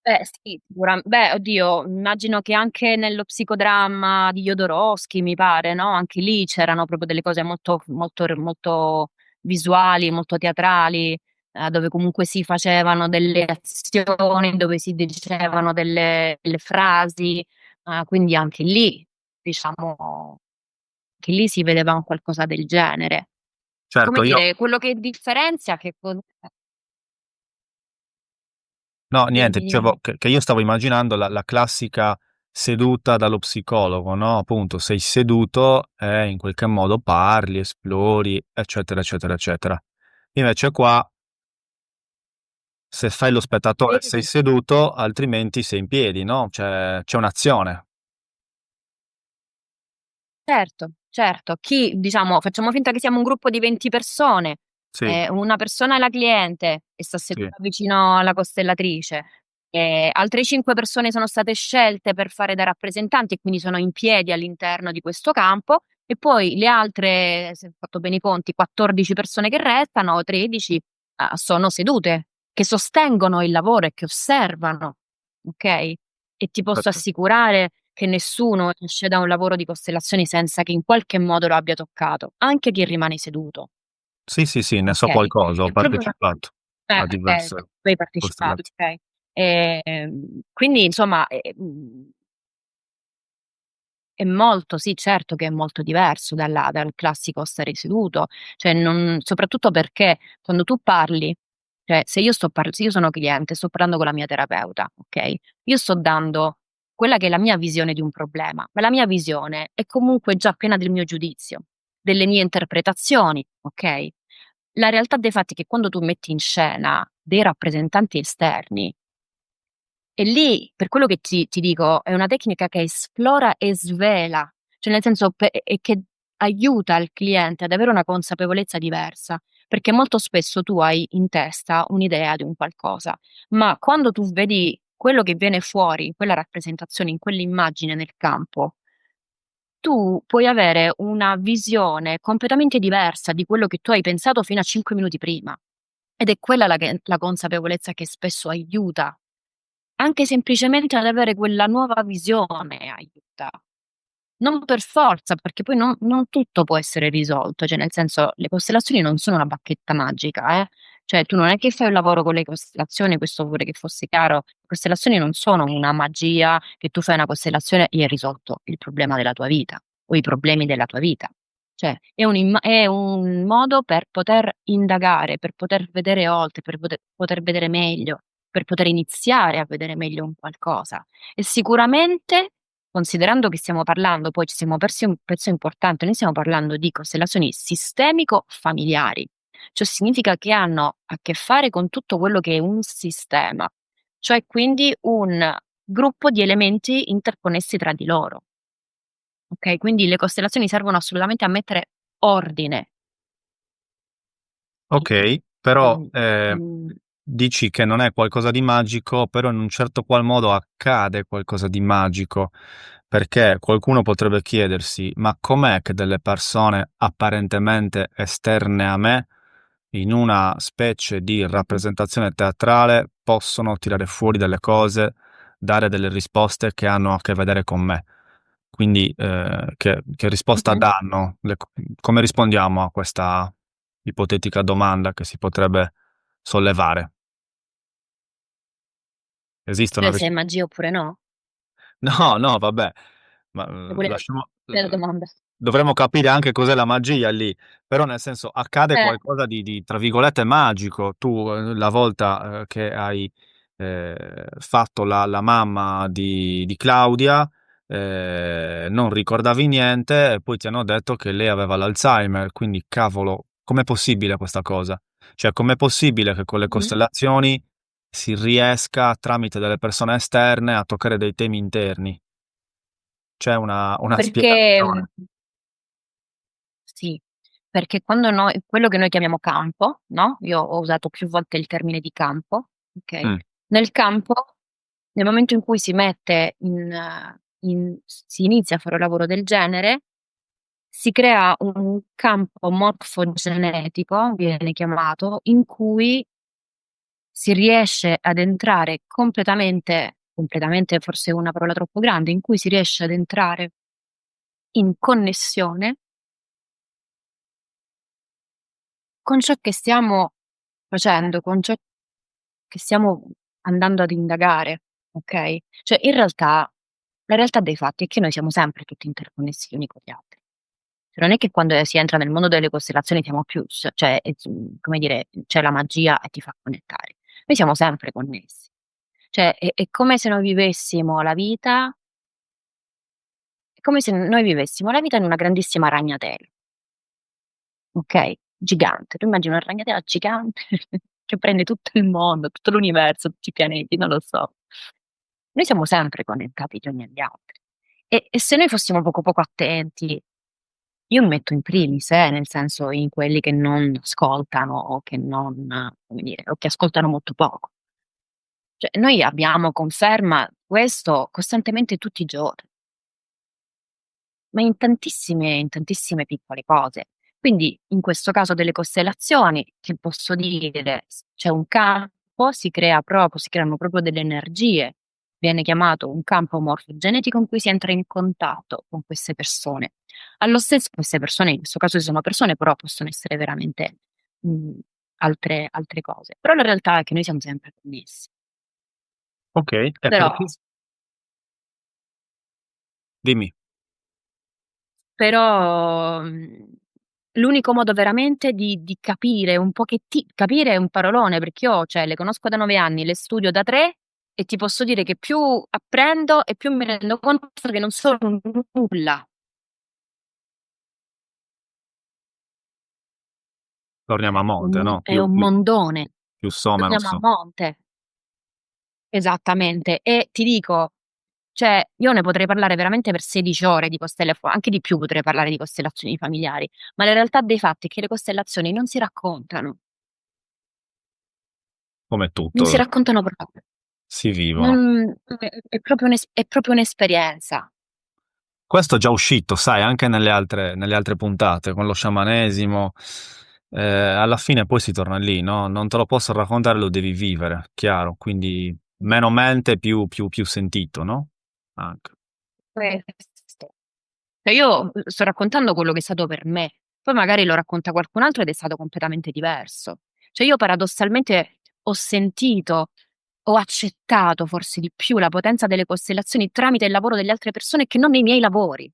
Beh, sì, beh, oddio, immagino che anche nello psicodramma di Jodorowsky, mi pare, no? Anche lì c'erano proprio delle cose molto, molto, molto visuali, molto teatrali, dove comunque si facevano delle azioni, dove si dicevano delle frasi, quindi anche lì, diciamo, che lì si vedeva un qualcosa del genere. Come Certo, io dire, quello che differenzia, che no, niente, dimmi, dicevo dimmi. che io stavo immaginando la classica seduta dallo psicologo, no? Appunto, sei seduto e in qualche modo parli, esplori, eccetera, eccetera, eccetera. Invece qua, se fai lo spettatore, sei Vedi? seduto, altrimenti sei in piedi, no? C'è un'azione. Certo, certo. Chi, diciamo, facciamo finta che siamo un gruppo di 20 persone, Sì, una persona è la cliente e sta sì, seduta vicino alla costellatrice, altre 5 persone sono state scelte per fare da rappresentanti e quindi sono in piedi all'interno di questo campo, e poi le altre, se ho fatto bene i conti, 14 persone che restano, o 13, sono sedute, che sostengono il lavoro e che osservano, ok? E ti posso perfetto. assicurare che nessuno esce da un lavoro di costellazioni senza che in qualche modo lo abbia toccato, anche chi rimane seduto, Sì, sì, sì, ne so okay? qualcosa, ho È proprio una partecipato a diverse tu hai partecipato, costellazioni. okay. Quindi insomma, è molto, sì, certo che è molto diverso dal classico stare seduto, cioè non, soprattutto perché quando tu parli, cioè se io sono cliente, sto parlando con la mia terapeuta, okay, io sto dando quella che è la mia visione di un problema, ma la mia visione è comunque già piena del mio giudizio, delle mie interpretazioni, okay? La realtà dei fatti è che quando tu metti in scena dei rappresentanti esterni, e lì, per quello che ti dico, è una tecnica che esplora e svela, cioè nel senso e che aiuta il cliente ad avere una consapevolezza diversa, perché molto spesso tu hai in testa un'idea di un qualcosa, ma quando tu vedi quello che viene fuori in quella rappresentazione, in quell'immagine nel campo, tu puoi avere una visione completamente diversa di quello che tu hai pensato fino a 5 minuti prima. Ed è quella la consapevolezza che spesso aiuta anche semplicemente ad avere quella nuova visione aiuta. Non per forza, perché poi non tutto può essere risolto, cioè nel senso le costellazioni non sono una bacchetta magica, eh. Cioè tu non è che fai un lavoro con le costellazioni, questo vorrei che fosse chiaro, le costellazioni non sono una magia che tu fai una costellazione e hai risolto il problema della tua vita o i problemi della tua vita. Cioè è un modo per poter indagare, per poter vedere oltre, per poter vedere meglio, per poter iniziare a vedere meglio un qualcosa. E sicuramente, considerando che stiamo parlando, poi ci siamo persi un pezzo importante, noi stiamo parlando di costellazioni sistemico-familiari, cioè significa che hanno a che fare con tutto quello che è un sistema, cioè quindi un gruppo di elementi interconnessi tra di loro. Okay, quindi le costellazioni servono assolutamente a mettere ordine. Ok, però Mhmm, dici che non è qualcosa di magico, però in un certo qual modo accade qualcosa di magico, perché qualcuno potrebbe chiedersi, ma com'è che delle persone apparentemente esterne a me, in una specie di mh-mh, rappresentazione teatrale, possono tirare fuori delle cose, dare delle risposte che hanno a che vedere con me? Quindi, che risposta mh-mh. danno? Come rispondiamo a questa ipotetica domanda che si potrebbe sollevare? Esiste una Cioè se è risposta? magia oppure no? No, no, vabbè, ma Qual lasciamo, è la domanda? dovremmo capire anche cos'è la magia lì, però nel senso accade Eh. qualcosa di tra virgolette magico. Tu la volta che hai fatto la mamma di Claudia, non ricordavi niente e poi ti hanno detto che lei aveva l'Alzheimer, quindi cavolo, com'è possibile questa cosa? Cioè, com'è possibile che con le Mh-mh. costellazioni si riesca tramite delle persone esterne a toccare dei temi interni? C'è una Perché spiegazione. sì, perché quando noi quello che noi chiamiamo campo, no, io ho usato più volte il termine di campo, okay, Mh, nel campo, nel momento in cui si mette si inizia a fare un lavoro del genere, si crea un campo morfogenetico, viene chiamato, in cui si riesce ad entrare completamente forse è una parola troppo grande, in cui si riesce ad entrare in connessione con ciò che stiamo facendo, con ciò che stiamo andando ad indagare, okay? Cioè in realtà la realtà dei fatti è che noi siamo sempre tutti interconnessi gli uni con gli altri. Cioè non è che quando si entra nel mondo delle costellazioni siamo più cioè, come dire, c'è la magia e ti fa connettare. Noi siamo sempre connessi. Cioè è come se noi vivessimo la vita è come se noi vivessimo la vita in una grandissima ragnatela, okay, gigante. Tu immagini una ragnatela gigante che prende tutto il mondo, tutto l'universo, tutti i pianeti, non lo so. Noi siamo sempre connettati gli uni agli altri e se noi fossimo poco attenti, io mi metto in primis, nel senso in quelli che non ascoltano o che non come dire, o che ascoltano molto poco. Cioè noi abbiamo conferma questo costantemente tutti i giorni. Ma in tantissime piccole cose. Quindi, in questo caso delle costellazioni, ti posso dire, c'è un campo, si creano proprio delle energie, viene chiamato un campo morfogenetico in cui si entra in contatto con queste persone. Allo stesso queste persone, in questo caso sono persone, però possono essere veramente, mhmm, altre cose. Però la realtà è che noi siamo sempre connessi. Okay, e Però perché dimmi. Però, l'unico modo veramente di capire un capire è un parolone, perché io, cioè, le conosco da 9 anni, le studio da 3 e ti posso dire che più apprendo e più mi rendo conto che non sono un nulla. Torniamo a monte, no, È un più mondone. più so meno Torniamo a so. monte. Esattamente. E ti dico, cioè, io ne potrei parlare veramente per 16 ore di anche di più potrei parlare di costellazioni familiari, ma la realtà dei fatti è che le costellazioni non si raccontano. Come Non si tutto, raccontano proprio. si vivono. Non è proprio un'esperienza. Questo è già uscito, sai, anche nelle altre puntate, con lo sciamanesimo, alla fine poi si torna lì, no, non te lo posso raccontare, lo devi vivere, chiaro, quindi meno mente più sentito, no, anche. Questo. Cioè io, sto raccontando quello che è stato per me, poi magari lo racconta qualcun altro ed è stato completamente diverso. Cioè io paradossalmente ho sentito, ho accettato forse di più la potenza delle costellazioni tramite il lavoro delle altre persone che non nei miei lavori,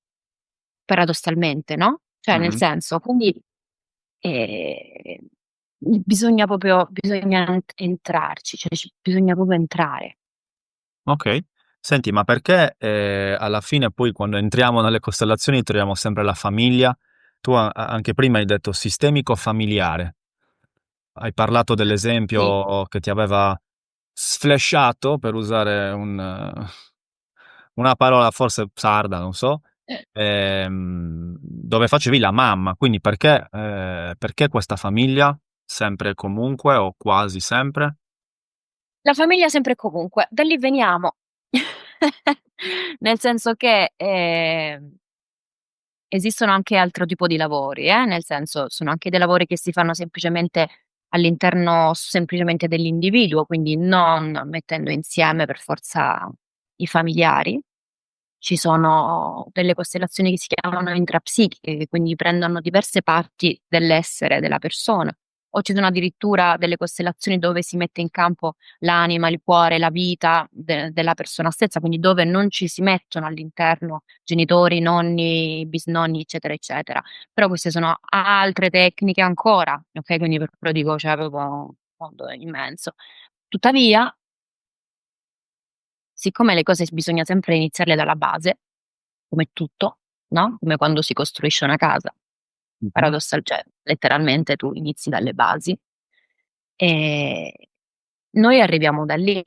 paradossalmente, no, cioè nel Mh-mh. senso, quindi, ehm, bisogna entrarci, cioè bisogna proprio entrare. Okay. Senti, ma perché, alla fine poi quando entriamo nelle costellazioni troviamo sempre la famiglia? Tu anche prima hai detto sistemico familiare. Hai parlato Sì. dell'esempio che ti aveva sflashato, per usare una parola forse sarda, non so, dove facevi la mamma. Quindi perché questa famiglia sempre e comunque o quasi sempre? La famiglia sempre e comunque, da lì veniamo. Nel senso che, esistono anche altro tipo di lavori, nel senso, sono anche dei lavori che si fanno semplicemente all'interno semplicemente dell'individuo, quindi non mettendo insieme per forza i familiari. Ci sono delle costellazioni che si chiamano intrapsichiche, che quindi prendono diverse parti dell'essere della persona, o ci sono addirittura delle costellazioni dove si mette in campo l'anima, il cuore, la vita della persona stessa, quindi dove non ci si mettono all'interno genitori, nonni, bisnonni, eccetera, eccetera. Però queste sono altre tecniche ancora, okay, quindi per quello dico, cioè proprio un mondo immenso. Tuttavia, siccome le cose bisogna sempre iniziarle dalla base, come tutto, no, come quando si costruisce una casa, Mh-mh. cioè letteralmente tu inizi dalle basi, ehm, noi arriviamo da lì.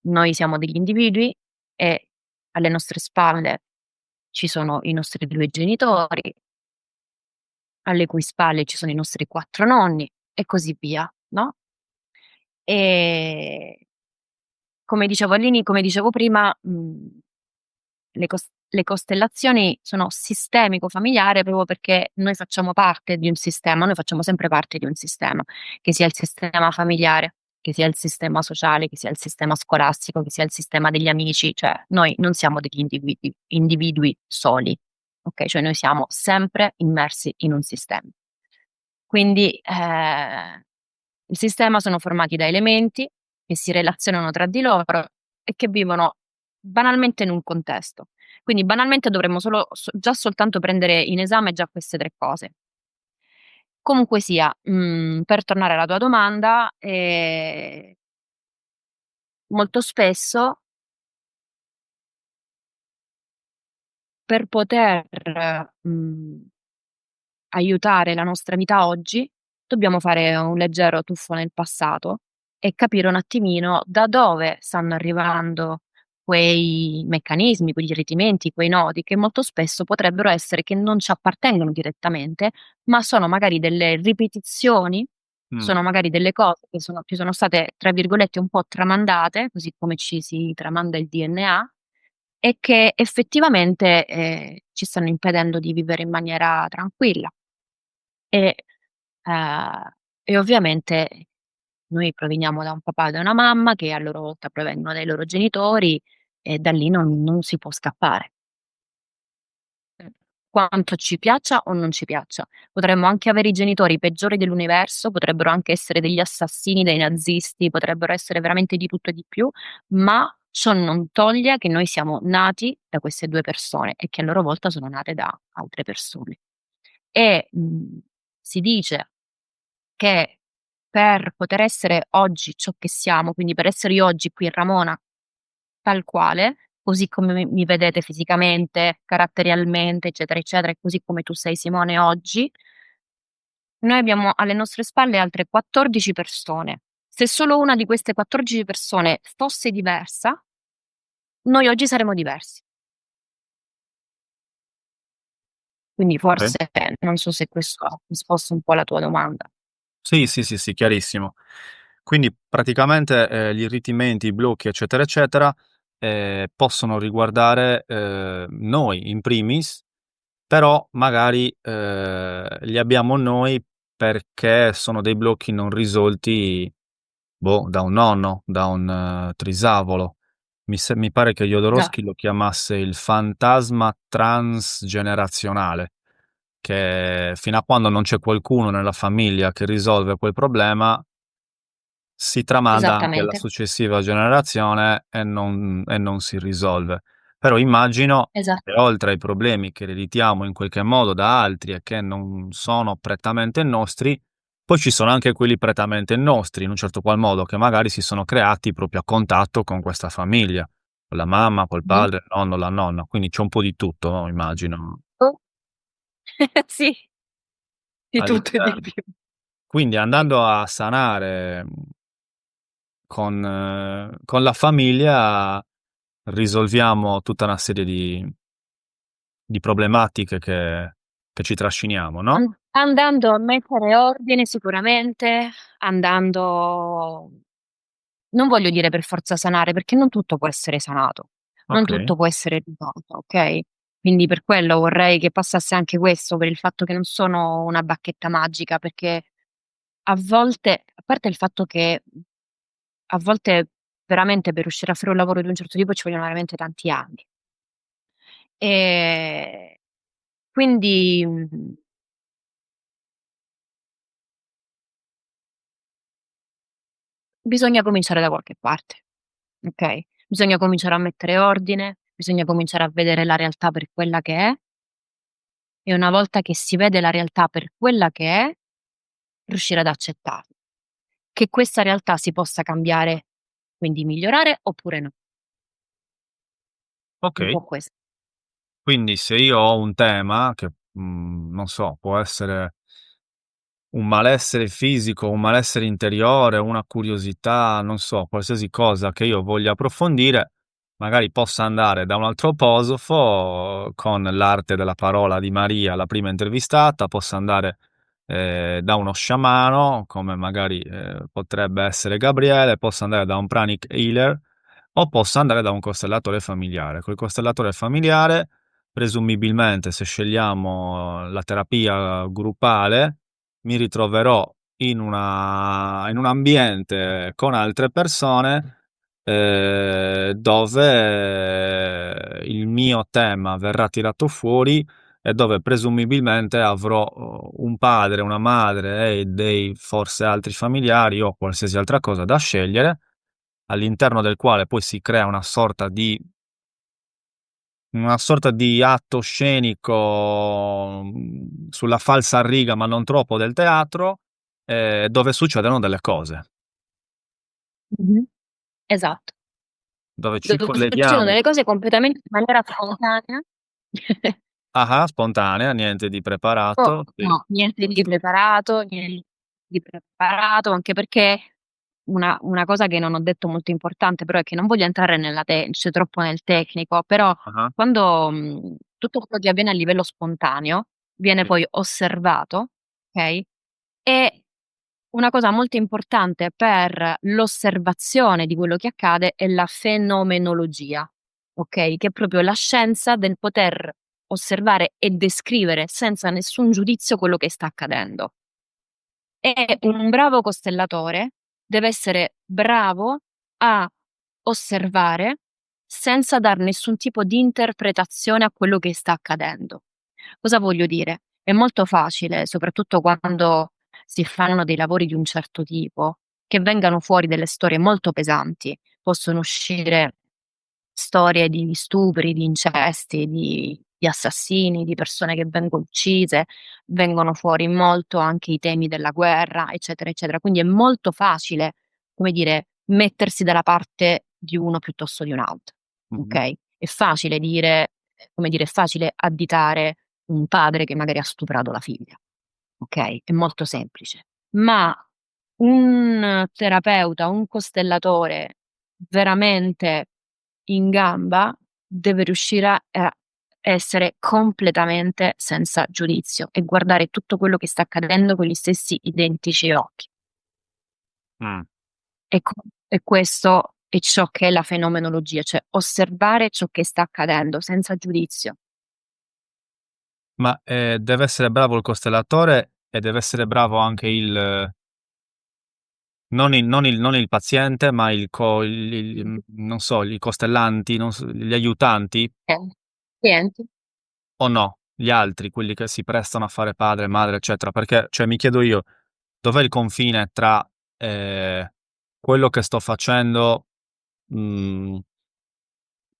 Noi siamo degli individui e alle nostre spalle ci sono i nostri 2 genitori, alle cui spalle ci sono i nostri 4 nonni e così via, no, ehm, come dicevo prima, le cos le costellazioni sono sistemico familiare proprio perché noi facciamo parte di un sistema, noi facciamo sempre parte di un sistema, che sia il sistema familiare, che sia il sistema sociale, che sia il sistema scolastico, che sia il sistema degli amici, cioè noi non siamo degli individui soli, ok? Cioè noi siamo sempre immersi in un sistema. Quindi il sistema sono formati da elementi che si relazionano tra di loro e che vivono banalmente in un contesto. Quindi banalmente dovremmo già soltanto prendere in esame già queste tre cose. Comunque sia, per tornare alla tua domanda, molto spesso per poter aiutare la nostra vita oggi, dobbiamo fare un leggero tuffo nel passato e capire un attimino da dove stanno arrivando quei meccanismi, quegli irritimenti, quei nodi che molto spesso potrebbero essere che non ci appartengono direttamente, ma sono magari delle ripetizioni, Mh, sono magari delle cose che ci sono state, tra virgolette, un po' tramandate, così come ci si tramanda il DNA, e che effettivamente ci stanno impedendo di vivere in maniera tranquilla. E, ehm, e ovviamente noi proveniamo da un papà e da una mamma che a loro volta provengono dai loro genitori e da lì non si può scappare. Mh. Quanto ci piaccia o non ci piaccia. Potremmo anche avere i genitori peggiori dell'universo, potrebbero anche essere degli assassini, dei nazisti, potrebbero essere veramente di tutto e di più, ma ciò non toglie che noi siamo nati da queste 2 persone e che a loro volta sono nate da altre persone. E, si dice che per poter essere oggi ciò che siamo, quindi per essere io oggi qui Ramona tal quale, così come mi vedete fisicamente, caratterialmente, eccetera, eccetera, e così come tu sei Simone oggi, noi abbiamo alle nostre spalle altre 14 persone. Se solo una di queste 14 persone fosse diversa, noi oggi saremmo diversi. Quindi okay. forse non so se questo ha risposto un po' alla tua domanda. Sì, sì, sì, sì, chiarissimo. Quindi praticamente, gli irritimenti, i blocchi, eccetera, eccetera, possono riguardare, noi in primis, però magari, li abbiamo noi perché sono dei blocchi non risolti, boh, da un nonno, da un trisavolo. Mi pare che Esa Jodorowsky lo chiamasse il fantasma transgenerazionale, che fino a quando non c'è qualcuno nella famiglia che risolve quel problema, si tramanda anche alla esattamente, successiva generazione e non si risolve. Però immagino esa che oltre ai problemi che ereditiamo in qualche modo da altri e che non sono prettamente nostri, poi ci sono anche quelli prettamente nostri, in un certo qual modo, che magari si sono creati proprio a contatto con questa famiglia, con la mamma, col mh-mh. padre, il nonno, la nonna, quindi c'è un po' di tutto, no, immagino Oh. Sì, di tutto e di all'interno. più. Quindi andando a sanare, con la famiglia risolviamo tutta una serie di problematiche che ci trasciniamo, no? Andando a mettere ordine sicuramente, andando non voglio dire per forza sanare, perché non tutto può essere sanato, non Okay, tutto può essere risolto, okay? Quindi per quello vorrei che passasse anche questo, per il fatto che non sono una bacchetta magica, perché a volte a parte il fatto che, a volte veramente per riuscire a fare un lavoro di un certo tipo ci vogliono veramente tanti anni. Ehm, quindi, bisogna cominciare da qualche parte, okay? Bisogna cominciare a mettere ordine, bisogna cominciare a vedere la realtà per quella che è, e una volta che si vede la realtà per quella che è, riuscire ad accettarla. Che questa realtà si possa cambiare, quindi migliorare oppure no. Un okay. po' ques Quindi se io ho un tema che, non so, può essere un malessere fisico, un malessere interiore, una curiosità, non so, qualsiasi cosa che io voglia approfondire, magari possa andare da un antroposofo con l'arte della parola di Maria, la prima intervistata, possa andare, da uno sciamano, come magari, potrebbe essere Gabriele, possa andare da un pranic healer o possa andare da un costellatore familiare. Col costellatore familiare presumibilmente, se scegliamo la terapia gruppale, mi ritroverò in un ambiente con altre persone dove il mio tema verrà tirato fuori e dove presumibilmente avrò un padre, una madre e dei forse altri familiari o qualsiasi altra cosa da scegliere, all'interno del quale poi si crea una sorta di atto scenico sulla falsariga, ma non troppo, del teatro, dove succedono delle cose, Mh-mh. Esatto. dove ci Dove succedono colleghiamo. delle cose completamente in maniera spontanea. Ah-ah, spontanea, niente di Oh, preparato, sì. no, niente di preparato, niente di preparato, anche perché una cosa che non ho detto molto importante, però è che non voglio entrare cioè troppo nel tecnico, però Ah-ah, quando, tutto quello che avviene a livello spontaneo viene sì. poi osservato, okay, e una cosa molto importante per l'osservazione di quello che accade è la fenomenologia, okay, che è proprio la scienza del poter osservare e descrivere senza nessun giudizio quello che sta accadendo. E un bravo costellatore deve essere bravo a osservare senza dar nessun tipo di interpretazione a quello che sta accadendo. Cosa voglio dire? È molto facile, soprattutto quando si fanno dei lavori di un certo tipo, che vengano fuori delle storie molto pesanti. Possono uscire storie di stupri, di incesti, di assassini, di persone che vengono uccise, vengono fuori molto anche i temi della guerra, eccetera, eccetera. Quindi è molto facile, come dire, mettersi dalla parte di uno piuttosto di un altro, Mh-mh. okay? È facile dire come dire, è facile additare un padre che magari ha stuprato la figlia, okay? È molto semplice. Ma un terapeuta, un costellatore veramente in gamba deve riuscire a essere completamente senza giudizio e guardare tutto quello che sta accadendo con gli stessi identici occhi. Mh. E questo è ciò che è la fenomenologia, cioè osservare ciò che sta accadendo senza giudizio. Ma, deve essere bravo il costellatore e deve essere bravo anche il non il paziente, ma non so, i costellanti, non s gli aiutanti Clienti. o no? Gli altri, quelli che si prestano a fare padre, madre, eccetera. Perché, cioè, mi chiedo io, dov'è il confine tra, quello che sto facendo, mhmm,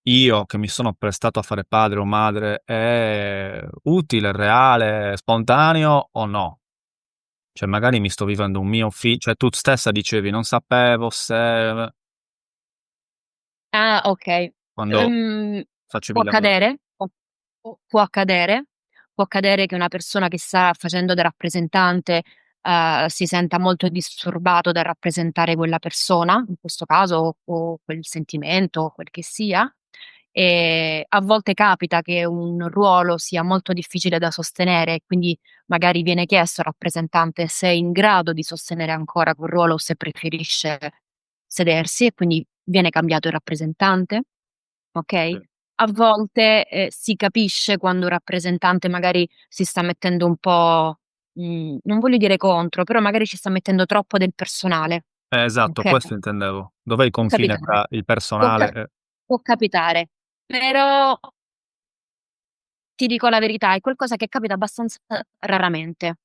io che mi sono prestato a fare padre o madre è utile, reale, spontaneo o no? Cioè magari mi sto vivendo un mio cioè tu stessa dicevi: "Non sapevo se" Ah, okay. quando Ehm, facevi può il lavoro. accadere, può accadere che una persona che sta facendo da rappresentante, si senta molto disturbato dal rappresentare quella persona, in questo caso, o quel sentimento, o quel che sia. A volte capita che un ruolo sia molto difficile da sostenere e quindi magari viene chiesto al rappresentante se è in grado di sostenere ancora quel ruolo o se preferisce sedersi e quindi viene cambiato il rappresentante, okay? Sì. A volte, si capisce quando un rappresentante magari si sta mettendo un po', non voglio dire contro, però magari ci sta mettendo troppo del personale, Esatto, okay? questo intendevo. Dov'è il Può confine capitare, tra il può personale ca e può capitare, però ti dico la verità, è qualcosa che capita abbastanza raramente.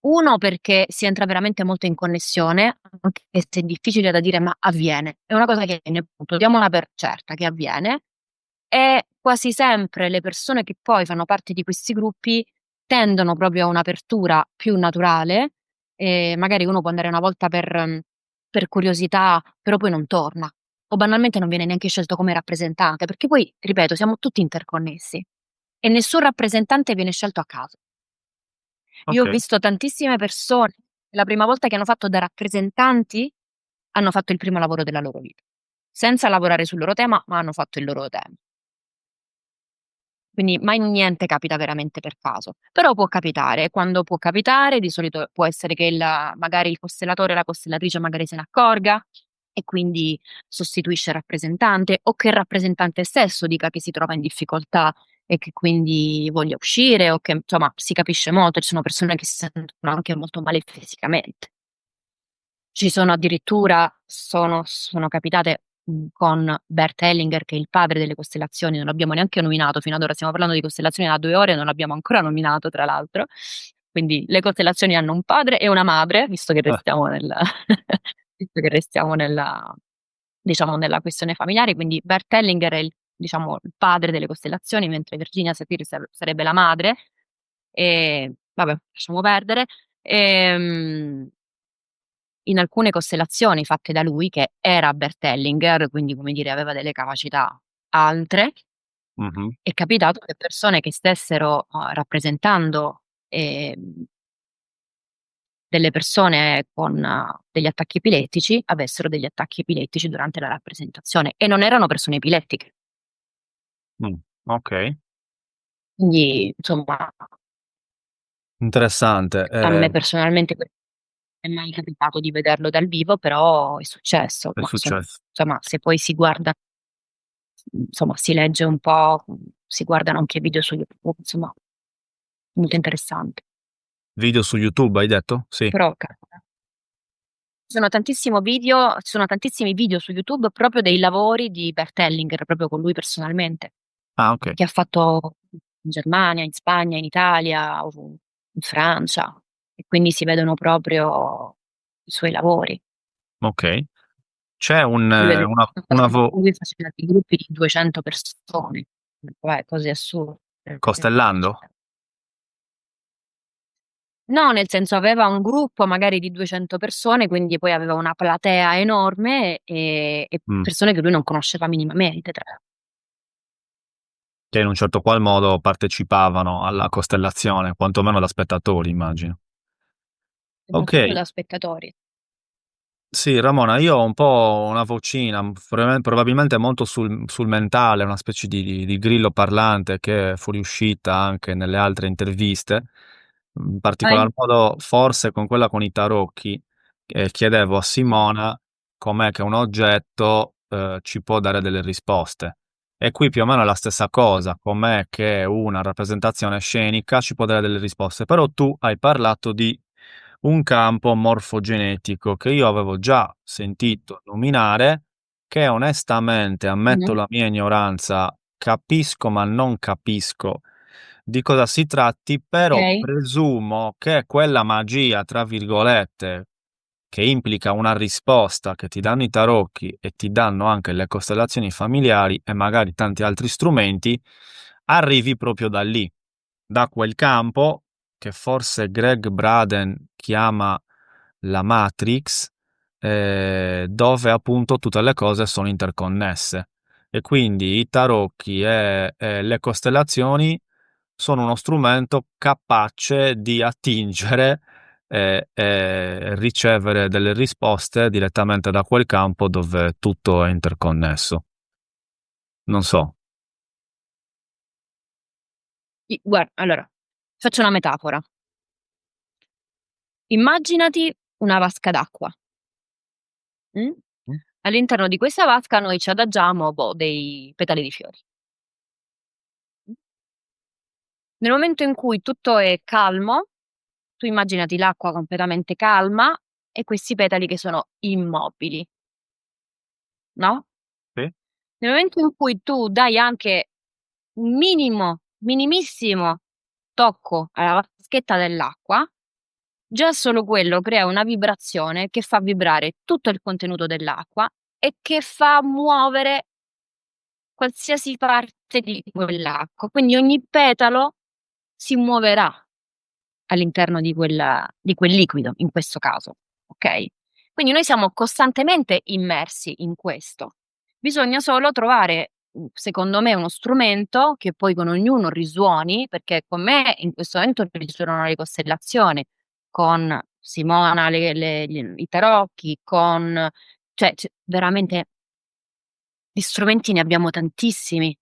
1 perché si entra veramente molto in connessione, anche se è difficile da dire, ma avviene. È una cosa che avviene, punto, diamola per certa che avviene. E quasi sempre le persone che poi fanno parte di questi gruppi tendono proprio a un'apertura più naturale, magari uno può andare una volta per curiosità, però poi non torna, o banalmente non viene neanche scelto come rappresentante, perché poi, ripeto, siamo tutti interconnessi e nessun rappresentante viene scelto a caso. Io ho okay. visto tantissime persone, la prima volta che hanno fatto da rappresentanti, hanno fatto il primo lavoro della loro vita, senza lavorare sul loro tema, ma hanno fatto il loro tema. Quindi mai niente capita veramente per caso, però può capitare. Quando può capitare, di solito può essere che magari il costellatore o la costellatrice magari se ne accorga, e quindi sostituisce il rappresentante, o che il rappresentante stesso dica che si trova in difficoltà e che quindi voglia uscire, o che insomma si capisce molto, ci sono persone che si sentono anche molto male fisicamente. Ci sono addirittura, sono capitate con Bert Hellinger, che è il padre delle costellazioni, non l'abbiamo neanche nominato fino ad ora, stiamo parlando di costellazioni da 2 ore e non l'abbiamo ancora nominato, tra l'altro. Quindi le costellazioni hanno un padre e una madre, visto che Ah, restiamo visto che restiamo nella, diciamo, nella questione familiare. Quindi Bert Hellinger è diciamo, il padre delle costellazioni, mentre Virginia Satir sarebbe la madre. E vabbè, lasciamo perdere. Ehm, In alcune costellazioni fatte da lui, che era Bert Hellinger, quindi come dire aveva delle capacità altre, mhm. è capitato che persone che stessero, rappresentando, ehm, delle persone con degli attacchi epilettici, avessero degli attacchi epilettici durante la rappresentazione e non erano persone epilettiche. Ok, Quindi insomma, interessante. a me personalmente è mai capitato di vederlo dal vivo, però è successo. È Ma successo. insomma, se poi si guarda, insomma, si legge un po', si guardano anche video su YouTube, insomma, molto interessante. Video su YouTube, hai detto? Sì. Però capita. Ci sono tantissimi video su YouTube proprio dei lavori di Bert Hellinger, proprio con lui personalmente, Ah, ok. che ha fatto in Germania, in Spagna, in Italia, in Francia, e quindi si vedono proprio i suoi lavori. Ok. C'è Lui ad una lui faceva dei gruppi di 200 persone, cose assurde. Costellando? No, nel senso aveva un gruppo magari di 200 persone, quindi poi aveva una platea enorme e Mm. persone che lui non conosceva minimamente. Che in un certo qual modo partecipavano alla costellazione, quantomeno da spettatori, immagino. Ok. Soprattutto da spettatori. Sì, Ramona, io ho un po' una vocina, probabilmente molto sul mentale, una specie di grillo parlante che è fuoriuscita anche nelle altre interviste, in particolar Eh? modo forse con quella con i tarocchi, chiedevo a Simona com'è che un oggetto ci può dare delle risposte. E qui più o meno è la stessa cosa, com'è che una rappresentazione scenica ci può dare delle risposte, però tu hai parlato di un campo morfogenetico che io avevo già sentito nominare, che onestamente, ammetto Mhm. la mia ignoranza, capisco ma non capisco di cosa si tratti, però Ok, presumo che quella magia, tra virgolette, che implica una risposta che ti danno i tarocchi e ti danno anche le costellazioni familiari e magari tanti altri strumenti, arrivi proprio da lì, da quel campo che forse Greg Braden chiama la Matrix, dove appunto tutte le cose sono interconnesse. E quindi i tarocchi e le costellazioni sono uno strumento capace di attingere e ricevere delle risposte direttamente da quel campo dove tutto è interconnesso. Non so. guarda, allora, faccio una metafora. Immaginati una vasca d'acqua. Mm? All'interno di questa vasca noi ci adagiamo, boh, dei petali di fiori. Nel momento in cui tutto è calmo, tu immaginati l'acqua completamente calma e questi petali che sono immobili, no? Sì? Nel momento in cui tu dai anche un minimissimo tocco alla vaschetta dell'acqua, già solo quello crea una vibrazione che fa vibrare tutto il contenuto dell'acqua e che fa muovere qualsiasi parte di quell'acqua. Quindi ogni petalo si muoverà all'interno di quel liquido, in questo caso, okay? Quindi noi siamo costantemente immersi in questo. Bisogna solo trovare, secondo me, uno strumento che poi con ognuno risuoni, perché con me in questo momento risuonano le costellazioni, con Simona i tarocchi, cioè veramente di strumenti ne abbiamo tantissimi.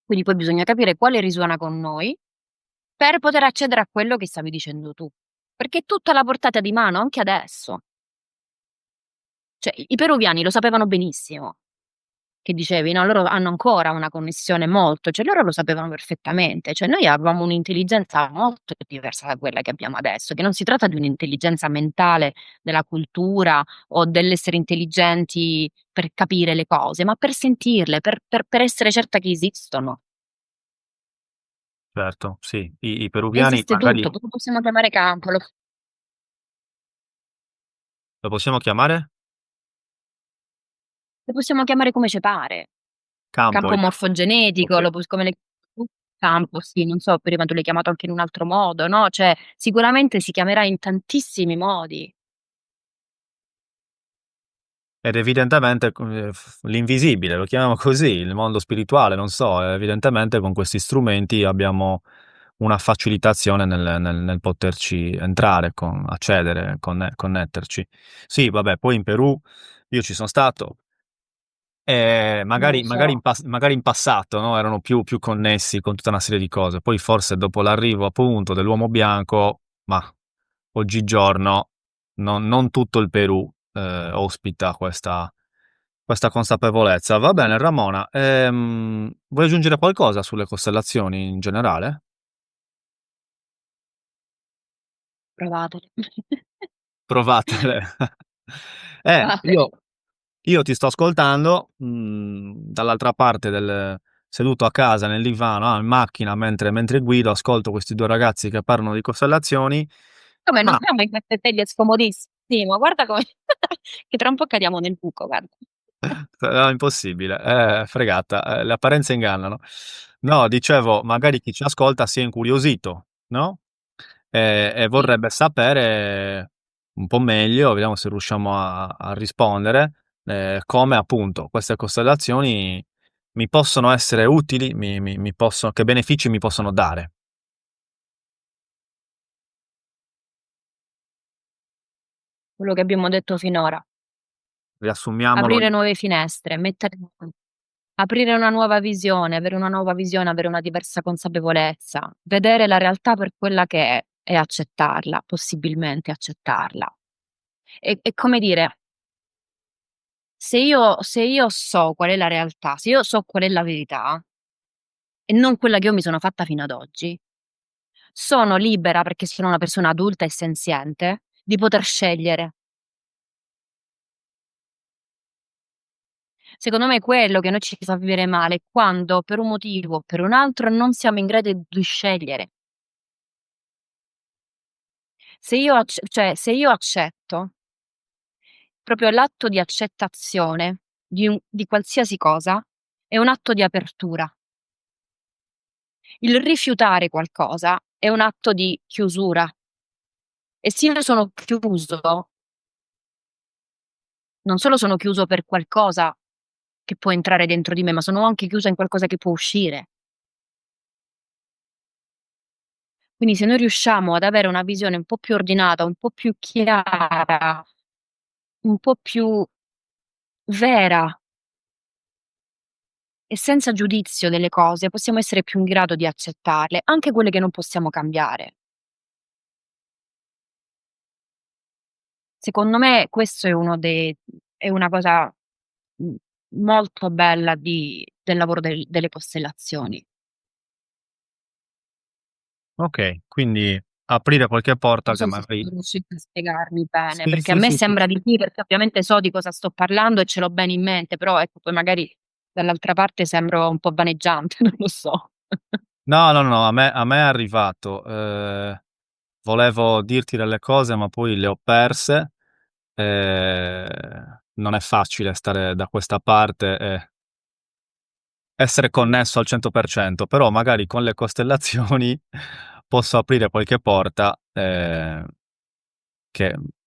Quindi poi bisogna capire quale risuona con noi per poter accedere a quello che stavi dicendo tu, perché è tutto alla portata di mano anche adesso. Cioè, i peruviani lo sapevano benissimo, che dicevi, no? Loro hanno ancora una connessione molto, cioè loro lo sapevano perfettamente, cioè noi avevamo un'intelligenza molto diversa da quella che abbiamo adesso, che non si tratta di un'intelligenza mentale della cultura o dell'essere intelligenti per capire le cose, ma per sentirle, per essere certa che esistono. Certo, sì. I peruviani Esiste magari tutto, lo possiamo chiamare campo, lo possiamo chiamare? lo possiamo chiamare come ci pare. Campo Campo hai detto. morfogenetico, Okay. lo pos come le campo, sì, non so, prima tu l'hai chiamato anche in un altro modo, no, cioè sicuramente si chiamerà in tantissimi modi. Ed evidentemente l'invisibile, lo chiamiamo così, il mondo spirituale, non so, evidentemente con questi strumenti abbiamo una facilitazione nel poterci entrare, accedere, connetterci. Sì, vabbè, poi in Perù io ci sono stato. Non lo Magari so. magari in passato, no, erano più connessi con tutta una serie di cose. Poi forse dopo l'arrivo appunto dell'uomo bianco, mah, oggigiorno non tutto il Perù, ospita questa consapevolezza. Va bene Ramona, vuoi aggiungere qualcosa sulle costellazioni in generale? Provatele. Provatele. Provatele. Io ti sto ascoltando, dall'altra parte seduto a casa nel divano, in macchina mentre guido, ascolto questi 2 ragazzi che parlano di costellazioni, Come non ma siamo in queste sedie scomodissimo, guarda come che tra un po' cadiamo nel buco, guarda. no, impossibile, fregata, le apparenze ingannano. No, dicevo, magari chi ci ascolta si è incuriosito, no, e Sì. vorrebbe sapere un po' meglio, vediamo se riusciamo a rispondere, come appunto queste costellazioni mi possono essere utili, mi possono che benefici mi possono dare. Quello che abbiamo detto finora. Riassumiamolo Aprire in nuove finestre, mettere aprire una nuova visione, avere una diversa consapevolezza, vedere la realtà per quella che è e accettarla, possibilmente accettarla. È come dire, se io so qual è la realtà, se io so qual è la verità e non quella che io mi sono fatta fino ad oggi, sono libera, perché sono una persona adulta e senziente, di poter scegliere. Secondo me quello che noi ci fa vivere male è quando per un motivo o per un altro non siamo in grado di scegliere. Se io accetto, proprio l'atto di accettazione di qualsiasi cosa è un atto di apertura. Il rifiutare qualcosa è un atto di chiusura e se io sono chiuso, non solo sono chiuso per qualcosa che può entrare dentro di me, ma sono anche chiusa in qualcosa che può uscire. Quindi se noi riusciamo ad avere una visione un po' più ordinata, un po' più chiara, un po' più vera e senza giudizio delle cose, possiamo essere più in grado di accettarle, anche quelle che non possiamo cambiare. Secondo me questo è una cosa, mhmm, molto bella del lavoro delle costellazioni. okay, quindi aprire qualche porta Non che so se magari sono riuscita a spiegarmi bene, sì, perché a sì, me sì, sì, sembra sì. di sì, perché ovviamente so di cosa sto parlando e ce l'ho bene in mente, però ecco poi magari dall'altra parte sembro un po' vaneggiante, non lo so. No, no, no, a me è arrivato. Volevo dirti delle cose, ma poi le ho perse. Non è facile stare da questa parte e essere connesso al 100%, però magari con le costellazioni posso aprire qualche porta, che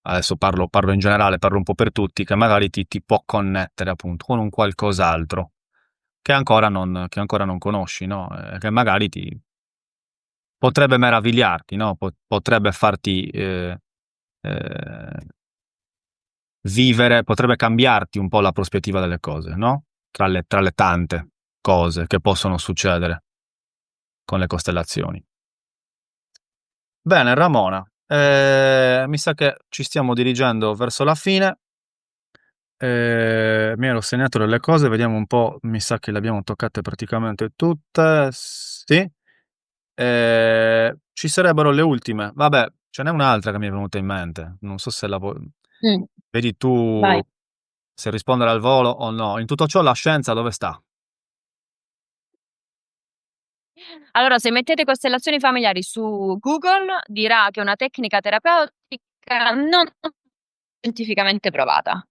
adesso parlo in generale, parlo un po' per tutti, che magari ti può connettere appunto con un qualcos'altro che ancora non conosci, no, che magari ti potrebbe meravigliarti, no, potrebbe farti, ehm, vivere, potrebbe cambiarti un po' la prospettiva delle cose, no, tra le tante cose che possono succedere con le costellazioni. Bene Ramona, mi sa che ci stiamo dirigendo verso la fine. Mi ero segnato delle cose, vediamo un po', mi sa che le abbiamo toccate praticamente tutte. Sì. Ci sarebbero le ultime. Vabbè, ce n'è un'altra che mi è venuta in mente. Non so se la vuoi. Mm, Vedi tu vai. se rispondere al volo o no. In tutto ciò la scienza dove sta? Allora, se mettete costellazioni familiari su Google, dirà che è una tecnica terapeutica non scientificamente provata.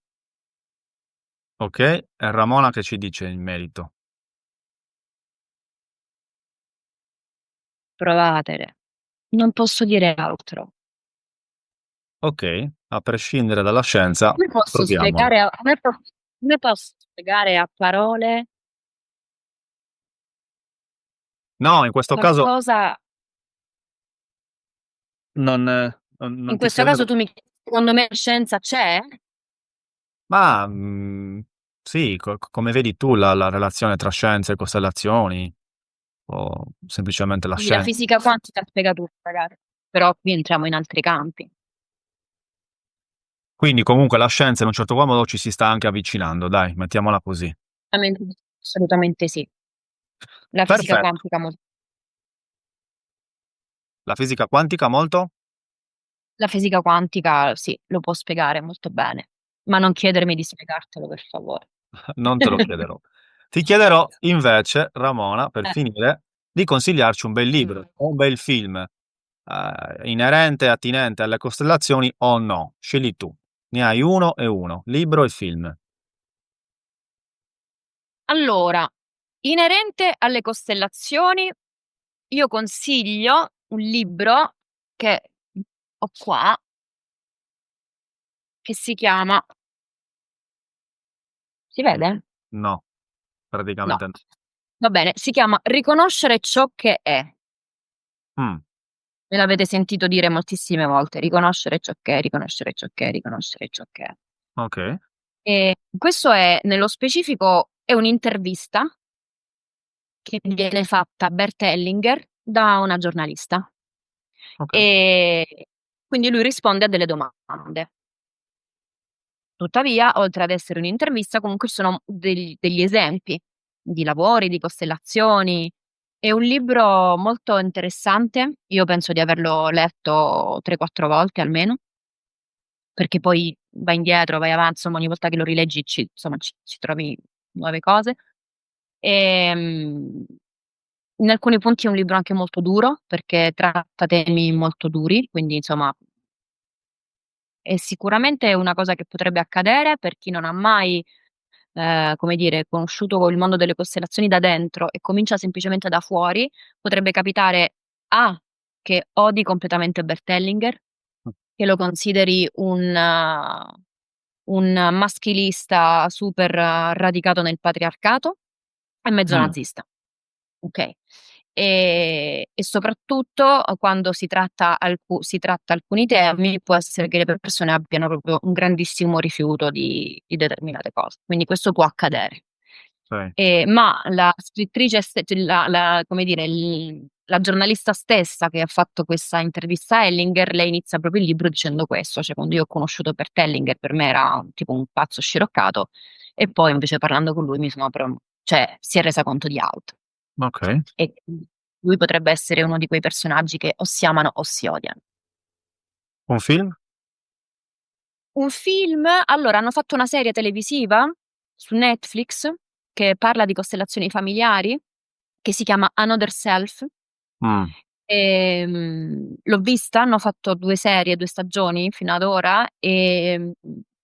Ok? È Ramona che ci dice in merito. Provatele. Non posso dire altro. Ok, a prescindere dalla scienza, Come posso proviamolo. spiegare come posso spiegare a parole No, in questo caso qualcosa? non In ti questo caso chiedevo. tu mi chiedi, secondo me scienza c'è? Ma sì, come vedi tu la relazione tra scienze e costellazioni, o semplicemente la Quindi la scienza. fisica quantica spiega tutto, ragazzi. Però qui entriamo in altri campi. Quindi comunque la scienza in un certo qual modo ci si sta anche avvicinando, dai, mettiamola così. Assolutamente sì. La fisica Perfetto. quantica molto. La fisica quantica molto? La fisica quantica, sì, lo può spiegare molto bene, ma non chiedermi di spiegartelo, per favore. Non te lo chiederò. Ti chiederò invece, Ramona, per finire, di consigliarci un bel libro o un bel film inerente e attinente alle costellazioni o no. Scegli tu. Ne hai uno e uno, libro e film. Allora, inerente alle costellazioni, io consiglio un libro che ho qua, che si chiama... Si vede? No, No. praticamente no. Va bene, si chiama Riconoscere ciò che è. Mm, Me l'avete sentito dire moltissime volte, riconoscere ciò che è, riconoscere ciò che è, riconoscere ciò che è. ok, E questo è, nello specifico, è un'intervista che viene fatta a Bert Hellinger da una giornalista. ok. E quindi lui risponde a delle domande. Tuttavia, oltre ad essere un'intervista, comunque ci sono degli esempi di lavori, di costellazioni. È un libro molto interessante. Io penso di averlo letto 3-4 volte almeno, perché poi vai indietro, vai avanti, insomma, ogni volta che lo rileggi insomma, ci trovi nuove cose. Ehm, In alcuni punti è un libro anche molto duro, perché tratta temi molto duri, quindi insomma è sicuramente una cosa che potrebbe accadere per chi non ha mai, come dire, conosciuto il mondo delle costellazioni da dentro e comincia semplicemente da fuori, potrebbe capitare A, che odi completamente Bert Hellinger, che lo consideri un maschilista super radicato nel patriarcato e mezzo Mm, nazista. Ok. E soprattutto quando si tratta alcuni temi, può essere che le persone abbiano proprio un grandissimo rifiuto di determinate cose. Quindi questo può accadere. sì. Ma la scrittrice, cioè come dire, la giornalista stessa che ha fatto questa intervista a Hellinger, lei inizia proprio il libro dicendo questo, cioè quando io ho conosciuto per Hellinger per me era tipo un pazzo sciroccato e poi invece parlando con lui cioè, si è resa conto di altro Ok. e lui potrebbe essere uno di quei personaggi che o si amano o si odiano. Un film? Un film, allora hanno fatto una serie televisiva su Netflix che parla di costellazioni familiari, che si chiama Another Self. Mm, L'ho vista, hanno fatto 2 serie, 2 stagioni fino ad ora e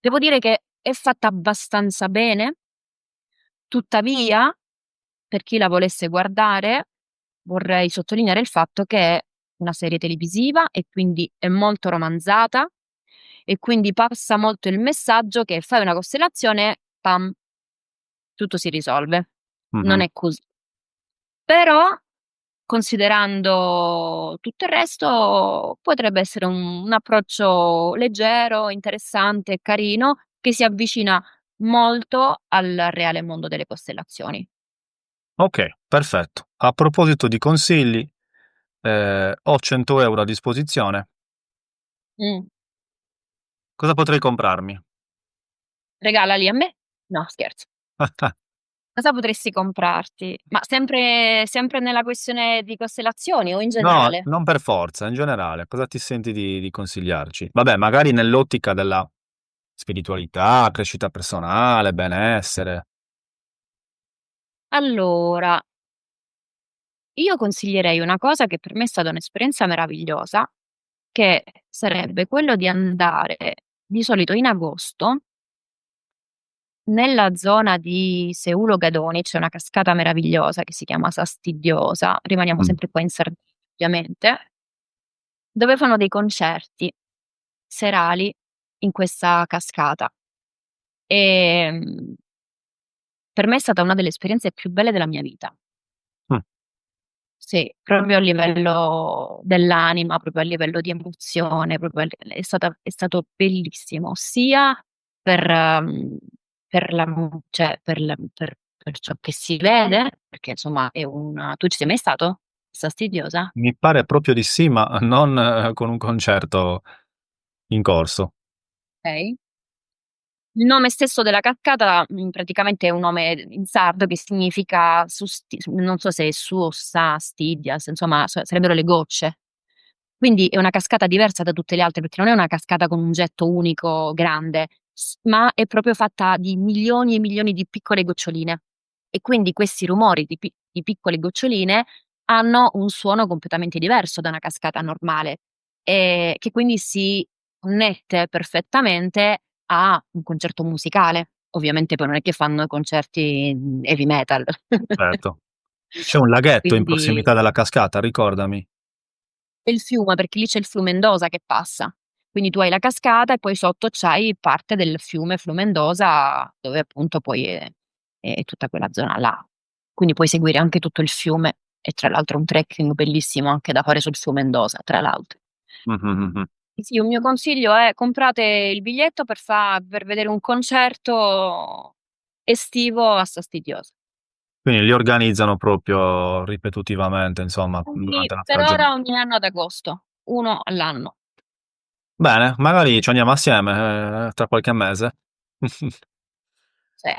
devo dire che è fatta abbastanza bene. Tuttavia, per chi la volesse guardare, vorrei sottolineare il fatto che è una serie televisiva e quindi è molto romanzata e quindi passa molto il messaggio che fai una costellazione, pam, tutto si risolve. Non mhm. è così. Però, considerando tutto il resto, potrebbe essere un approccio leggero, interessante e carino che si avvicina molto al reale mondo delle costellazioni. Ok, perfetto. A proposito di consigli, ho 100 euro a disposizione. Mm. Cosa potrei comprarmi? Regalali a me? No, scherzo. Cosa potresti comprarti? Ma sempre nella questione di costellazioni o in No, generale? non per forza, in generale, cosa ti senti di consigliarci? Vabbè, magari nell'ottica della spiritualità, crescita personale, benessere. Allora, io consiglierei una cosa che per me è stata un'esperienza meravigliosa, che sarebbe quello di andare di solito in agosto nella zona di Seulo-Gadoni. C'è una cascata meravigliosa che si chiama Sastidiosa, rimaniamo Mm. sempre qua in Sardegna ovviamente, dove fanno dei concerti serali in questa cascata. Ehm, per me è stata una delle esperienze più belle della mia vita. Mm. Sì, proprio a livello dell'anima, proprio a livello di emozione, proprio è stato bellissimo, sia per, per la, cioè per ciò che si vede, perché insomma è una. Tu ci sei mai stato? Fastidiosa? Mi pare proprio di sì, ma non con un concerto in corso. Ok. Il nome stesso della cascata, praticamente è un nome in sardo che significa, non so se è su o sa, stidias, insomma, sarebbero le gocce. Quindi è una cascata diversa da tutte le altre, perché non è una cascata con un getto unico grande, ma è proprio fatta di milioni e milioni di piccole goccioline. E quindi questi rumori di piccole goccioline hanno un suono completamente diverso da una cascata normale, e che quindi si connette perfettamente a un concerto musicale. Ovviamente poi non è che fanno i concerti heavy metal. Certo. C'è un laghetto in Quindi prossimità della cascata, ricordami. è il fiume, perché lì c'è il fiume Mendoza che passa. Quindi tu hai la cascata e poi sotto c'hai parte del fiume Mendoza, dove appunto poi è tutta quella zona là. Quindi puoi seguire anche tutto il fiume, e tra l'altro un trekking bellissimo anche da fare sul fiume Mendoza, tra l'altro. Mhm. Sì, un mio consiglio è: comprate il biglietto per vedere un concerto estivo a Sastidiosa. Quindi li organizzano proprio ripetitivamente, insomma, Quindi durante la per stagione. ora ogni anno ad agosto, uno all'anno. Bene, magari ci andiamo assieme, tra qualche mese. Sì.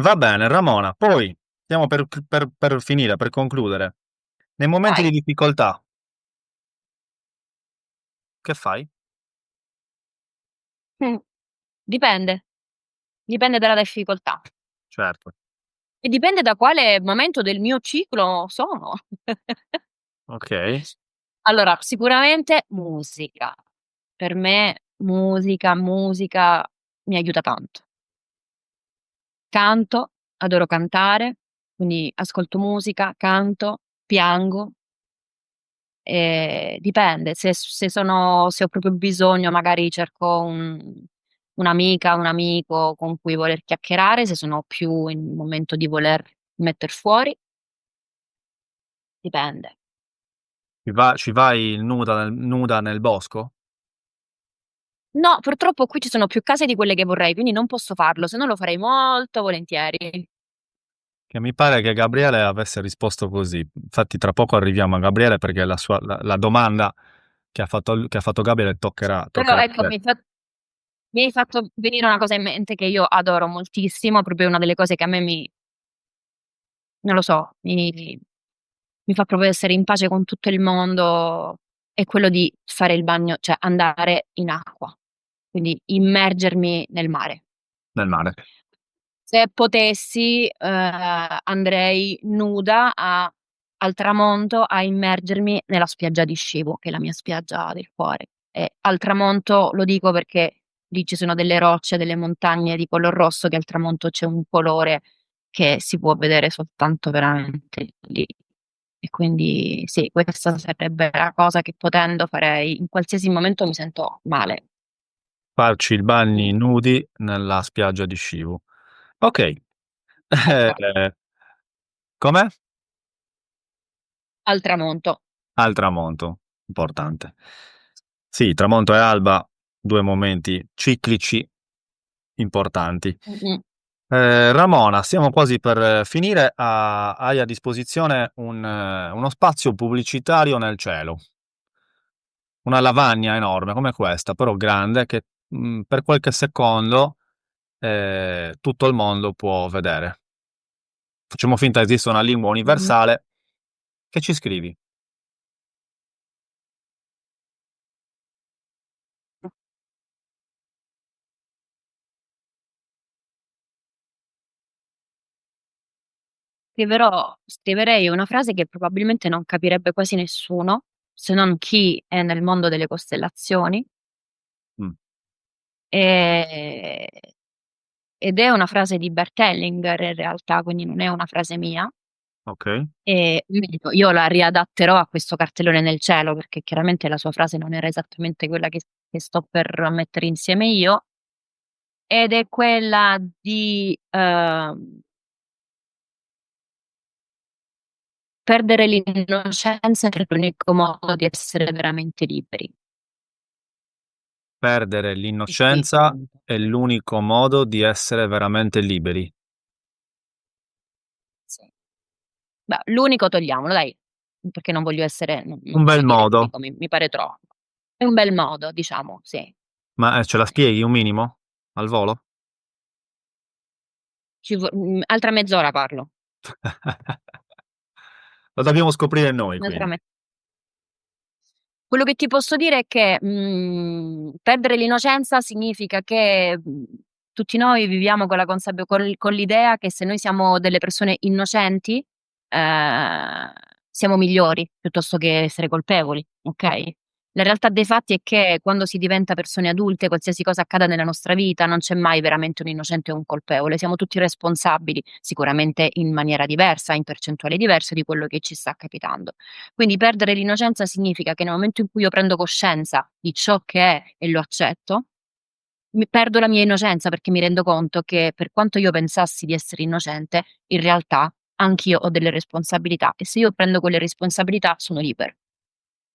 Va bene, Ramona. Poi, stiamo per finire, per concludere. Nei momenti di Vai. difficoltà, che fai? Mm. Dipende, dipende dalla difficoltà Certo. e dipende da quale momento del mio ciclo sono. Ok. Allora, sicuramente musica. Per me musica mi aiuta tanto. Canto, adoro cantare, quindi ascolto musica, canto, piango. Dipende, se ho proprio bisogno, magari cerco un'amica, un amico con cui voler chiacchierare, se sono più in un momento di voler metter fuori, dipende. Ci vai nuda nel bosco? No, purtroppo qui ci sono più case di quelle che vorrei, quindi non posso farlo, se no lo farei molto volentieri. Che mi pare che Gabriele avesse risposto così. Infatti, tra poco arriviamo a Gabriele perché la domanda che ha fatto Gabriele Però toccherà a ecco, te. mi hai fatto venire una cosa in mente che io adoro moltissimo, proprio una delle cose che a me non lo so, mi fa proprio essere in pace con tutto il mondo, è quello di fare il bagno, cioè andare in acqua, quindi immergermi nel mare. Nel mare. Se potessi, andrei nuda al tramonto a immergermi nella spiaggia di Scivò, che è la mia spiaggia del cuore. E al tramonto lo dico perché lì ci sono delle rocce, delle montagne di color rosso, che al tramonto c'è un colore che si può vedere soltanto veramente lì. E quindi sì, questa sarebbe la cosa che potendo farei. In qualsiasi momento mi sento male. Farci il bagni nudi nella spiaggia di Scivò. Ok. Ecco, Com'è? al tramonto. Al tramonto. Importante. Sì, tramonto e alba, due momenti ciclici importanti. Mm-mm. Ramona, stiamo quasi per finire. Hai a disposizione uno spazio pubblicitario nel cielo, una lavagna enorme come questa, però grande, che per qualche secondo tutto il mondo può vedere. Facciamo finta che esista una lingua Mh-mh. universale. Che ci scrivi? Scriverei una frase che probabilmente non capirebbe quasi nessuno, se non chi è nel mondo delle costellazioni, Mm, ehm, ed è una frase di Bert Hellinger in realtà, quindi non è una frase mia. ok, Meglio, io la riadatterò a questo cartellone nel cielo, perché chiaramente la sua frase non era esattamente quella che sto per mettere insieme io, ed è quella di, perdere l'innocenza è l'unico modo di essere veramente liberi. perdere Ti spiego l'innocenza meglio. è l'unico modo di essere veramente liberi. Sì. Beh, l'unico togliamolo dai, perché non voglio essere non Un bel voglio dire modo, l'unico, mi pare troppo. È un bel modo, diciamo, sì. ma ce la Sì. spieghi un minimo? Al volo? Altra mezz'ora parlo. Lo dobbiamo scoprire noi, Un'altra quindi. me Quello che ti posso dire è che, perdere l'innocenza significa che, tutti noi viviamo con la con l'idea che se noi siamo delle persone innocenti, ehm, siamo migliori piuttosto che essere colpevoli, okay? La realtà dei fatti è che quando si diventa persone adulte, qualsiasi cosa accada nella nostra vita, non c'è mai veramente un innocente o un colpevole, siamo tutti responsabili, sicuramente in maniera diversa, in percentuali diverse di quello che ci sta capitando. Quindi perdere l'innocenza significa che nel momento in cui io prendo coscienza di ciò che è e lo accetto, mi perdo la mia innocenza perché mi rendo conto che per quanto io pensassi di essere innocente, in realtà anch'io ho delle responsabilità e se io prendo quelle responsabilità sono libero.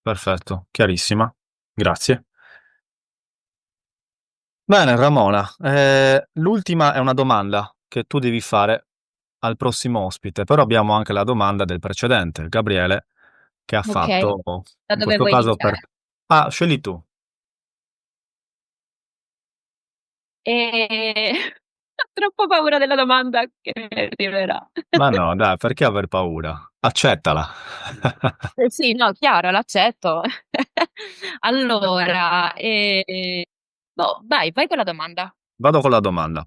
Perfetto, chiarissima. Grazie. Bene, Ramona, l'ultima è una domanda che tu devi fare al prossimo ospite, però abbiamo anche la domanda del precedente, Gabriele, che ha Okay, fatto, da in dove questo vuoi caso per iniziare? te. Ah, scegli tu. Ehm, ho troppo paura della domanda che arriverà. Ma no, dai, perché aver paura? Accettala. Sì, no, chiaro, l'accetto. Allora, boh, vai con la domanda. Vado con la domanda.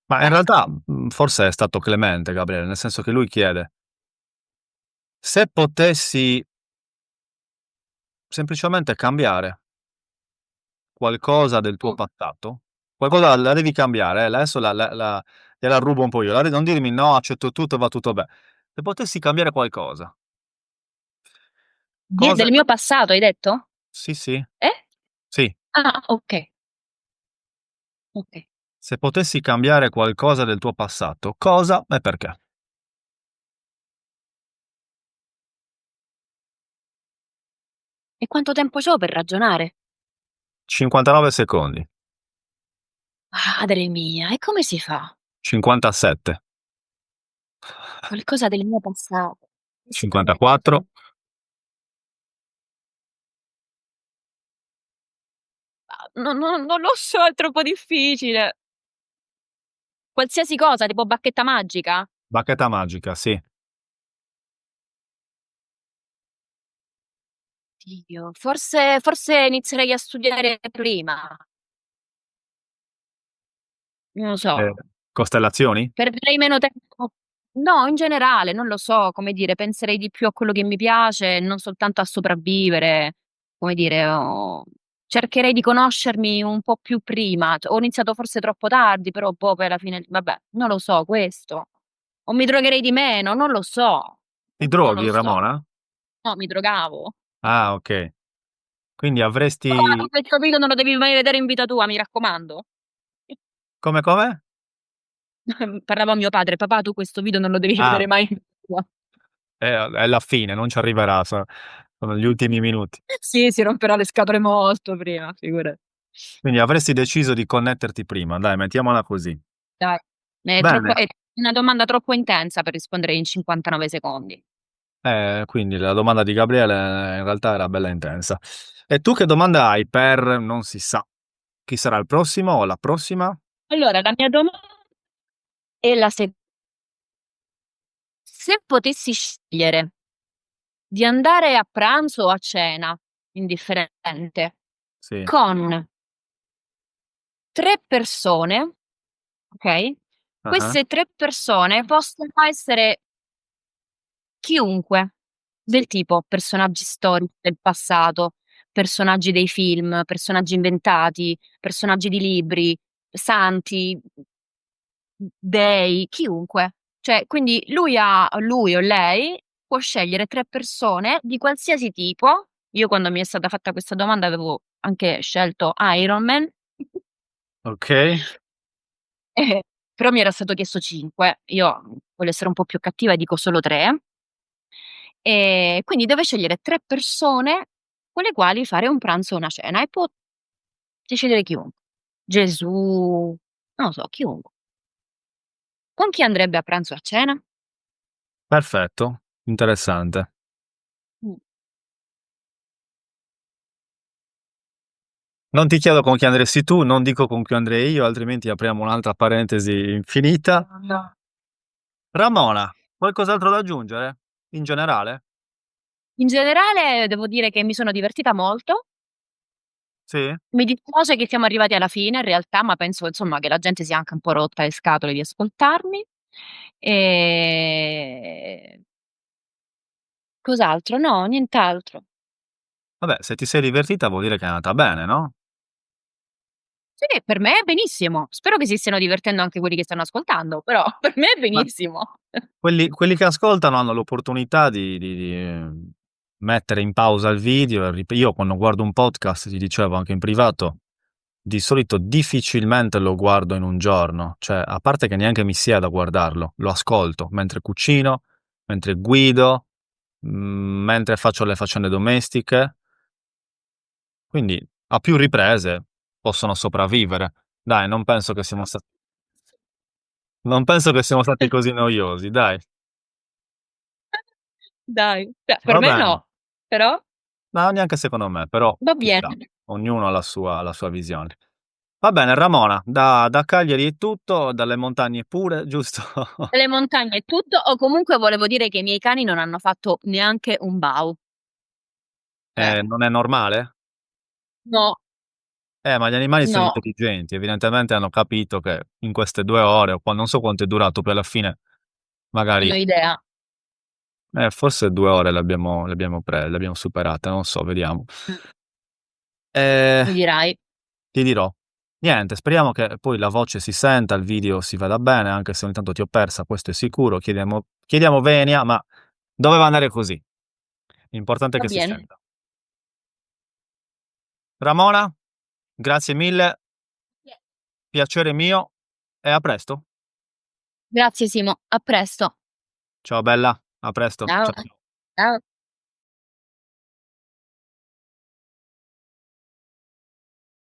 Ma in Vai. realtà, forse è stato clemente Gabriele, nel senso che lui chiede: se potessi semplicemente cambiare qualcosa del tuo Mh. passato, qualcosa la devi cambiare, adesso la gliela rubo un po' io, la non dirmi: "No, accetto tutto, va tutto be" se potessi cambiare qualcosa, cosa Del mio passato hai detto? sì, sì, Eh? sì. Ah, okay, okay. Se potessi cambiare qualcosa del tuo passato, cosa e perché? E quanto tempo c'ho per ragionare? 59 secondi, Madre mia, e come si fa? 57, Qualcosa del mio passato. Che si cambia? 54, Non lo so, è troppo difficile. Qualsiasi cosa, tipo bacchetta magica? bacchetta magica, sì. Dio, forse inizierei a studiare prima. Non lo so. Ehm, costellazioni? Perderei meno tempo no, in generale, non lo so, come dire, penserei di più a quello che mi piace, non soltanto a sopravvivere, come dire, cercherei di conoscermi un po' più prima. Ho iniziato forse troppo tardi, però boh, poi alla fine vabbè, non lo so questo. O mi drogherei di meno, non lo so. Ti Non lo droghi, so. Ramona? No, mi drogavo. Ah, okay. Quindi Papà, tu avresti questo video non lo devi mai vedere in vita tua, mi raccomando. come, come? Parlavo a mio padre: "Papà, tu questo video non lo devi Ah, vedere mai in vita tua." è la fine, non ci arriverà, sono gli ultimi minuti. Sì, si romperà le scatole molto prima, figurati. Quindi avresti deciso di connetterti prima, dai, mettiamola così. Dai, Bene, è una domanda troppo intensa per rispondere in 59 secondi. quindi la domanda di Gabriele in realtà era bella intensa. E tu che domanda hai per non si sa? Chi sarà il prossimo o la prossima? Allora, la mia domanda è la seguente. Se potessi scegliere di andare a pranzo o a cena, indifferente, Sì. con 3 persone, ok? Ah-ah. Queste 3 persone possono essere chiunque, del tipo personaggi storici del passato, personaggi dei film, personaggi inventati, personaggi di libri, santi, dei, chiunque. Cioè, quindi lui o lei può scegliere 3 persone di qualsiasi tipo. Io quando mi è stata fatta questa domanda avevo anche scelto Iron Man. Okay. Eh, però mi era stato chiesto 5. Io voglio essere un po' più cattiva e dico solo 3. E quindi deve scegliere 3 persone con le quali fare un pranzo o una cena e può decidere chiunque. Gesù, non lo so, chiunque. Con chi andrebbe a pranzo o a cena? Perfetto, interessante. Mm. Non ti chiedo con chi andresti tu, non dico con chi andrei io, altrimenti apriamo un'altra parentesi infinita. No. Ramona, qualcos'altro da aggiungere? In generale? In generale devo dire che mi sono divertita molto. Sì? Mi dispiace che siamo arrivati alla fine in realtà, ma penso insomma che la gente sia anche un po' rotta le scatole di ascoltarmi. E cos'altro? No, nient'altro. Vabbè, se ti sei divertita vuol dire che è andata bene, no? Sì, per me è benissimo. Spero che si stiano divertendo anche quelli che stanno ascoltando, però per me è Ma benissimo. quelli che ascoltano hanno l'opportunità mettere in pausa il video e io quando guardo un podcast, ti dicevo anche in privato, di solito difficilmente lo guardo in un giorno, cioè a parte che neanche mi siedo a guardarlo, lo ascolto mentre cucino, mentre guido, mentre faccio le faccende domestiche, quindi a più riprese possono sopravvivere. Dai, non penso che siamo stati così noiosi, dai. Dai, cioè per Va me bene. no, però No, neanche secondo me, però va ci sta. bene. Ognuno ha la sua visione. Va bene, Ramona, da Cagliari è tutto, dalle montagne pure, giusto? Le montagne è tutto, o comunque volevo dire che i miei cani non hanno fatto neanche un bau. Non è normale? No, Ma gli animali sono no, intelligenti, evidentemente hanno capito che in queste 2 ore, o non so quanto è durato, poi alla fine non magari, ho idea. forse 2 ore le abbiamo superate, non so, vediamo. Mm, Eh, mi dirai. Ti dirò. Niente, speriamo che poi la voce si senta, il video si veda bene, anche se ogni tanto ti ho persa, questo è sicuro. Chiediamo venia, ma doveva andare così. L'importante è Va che si bene. senta. Ramona, grazie mille, piacere mio e a presto. Grazie Simo, a presto. Ciao bella, a presto. Ciao. Ciao. Ciao.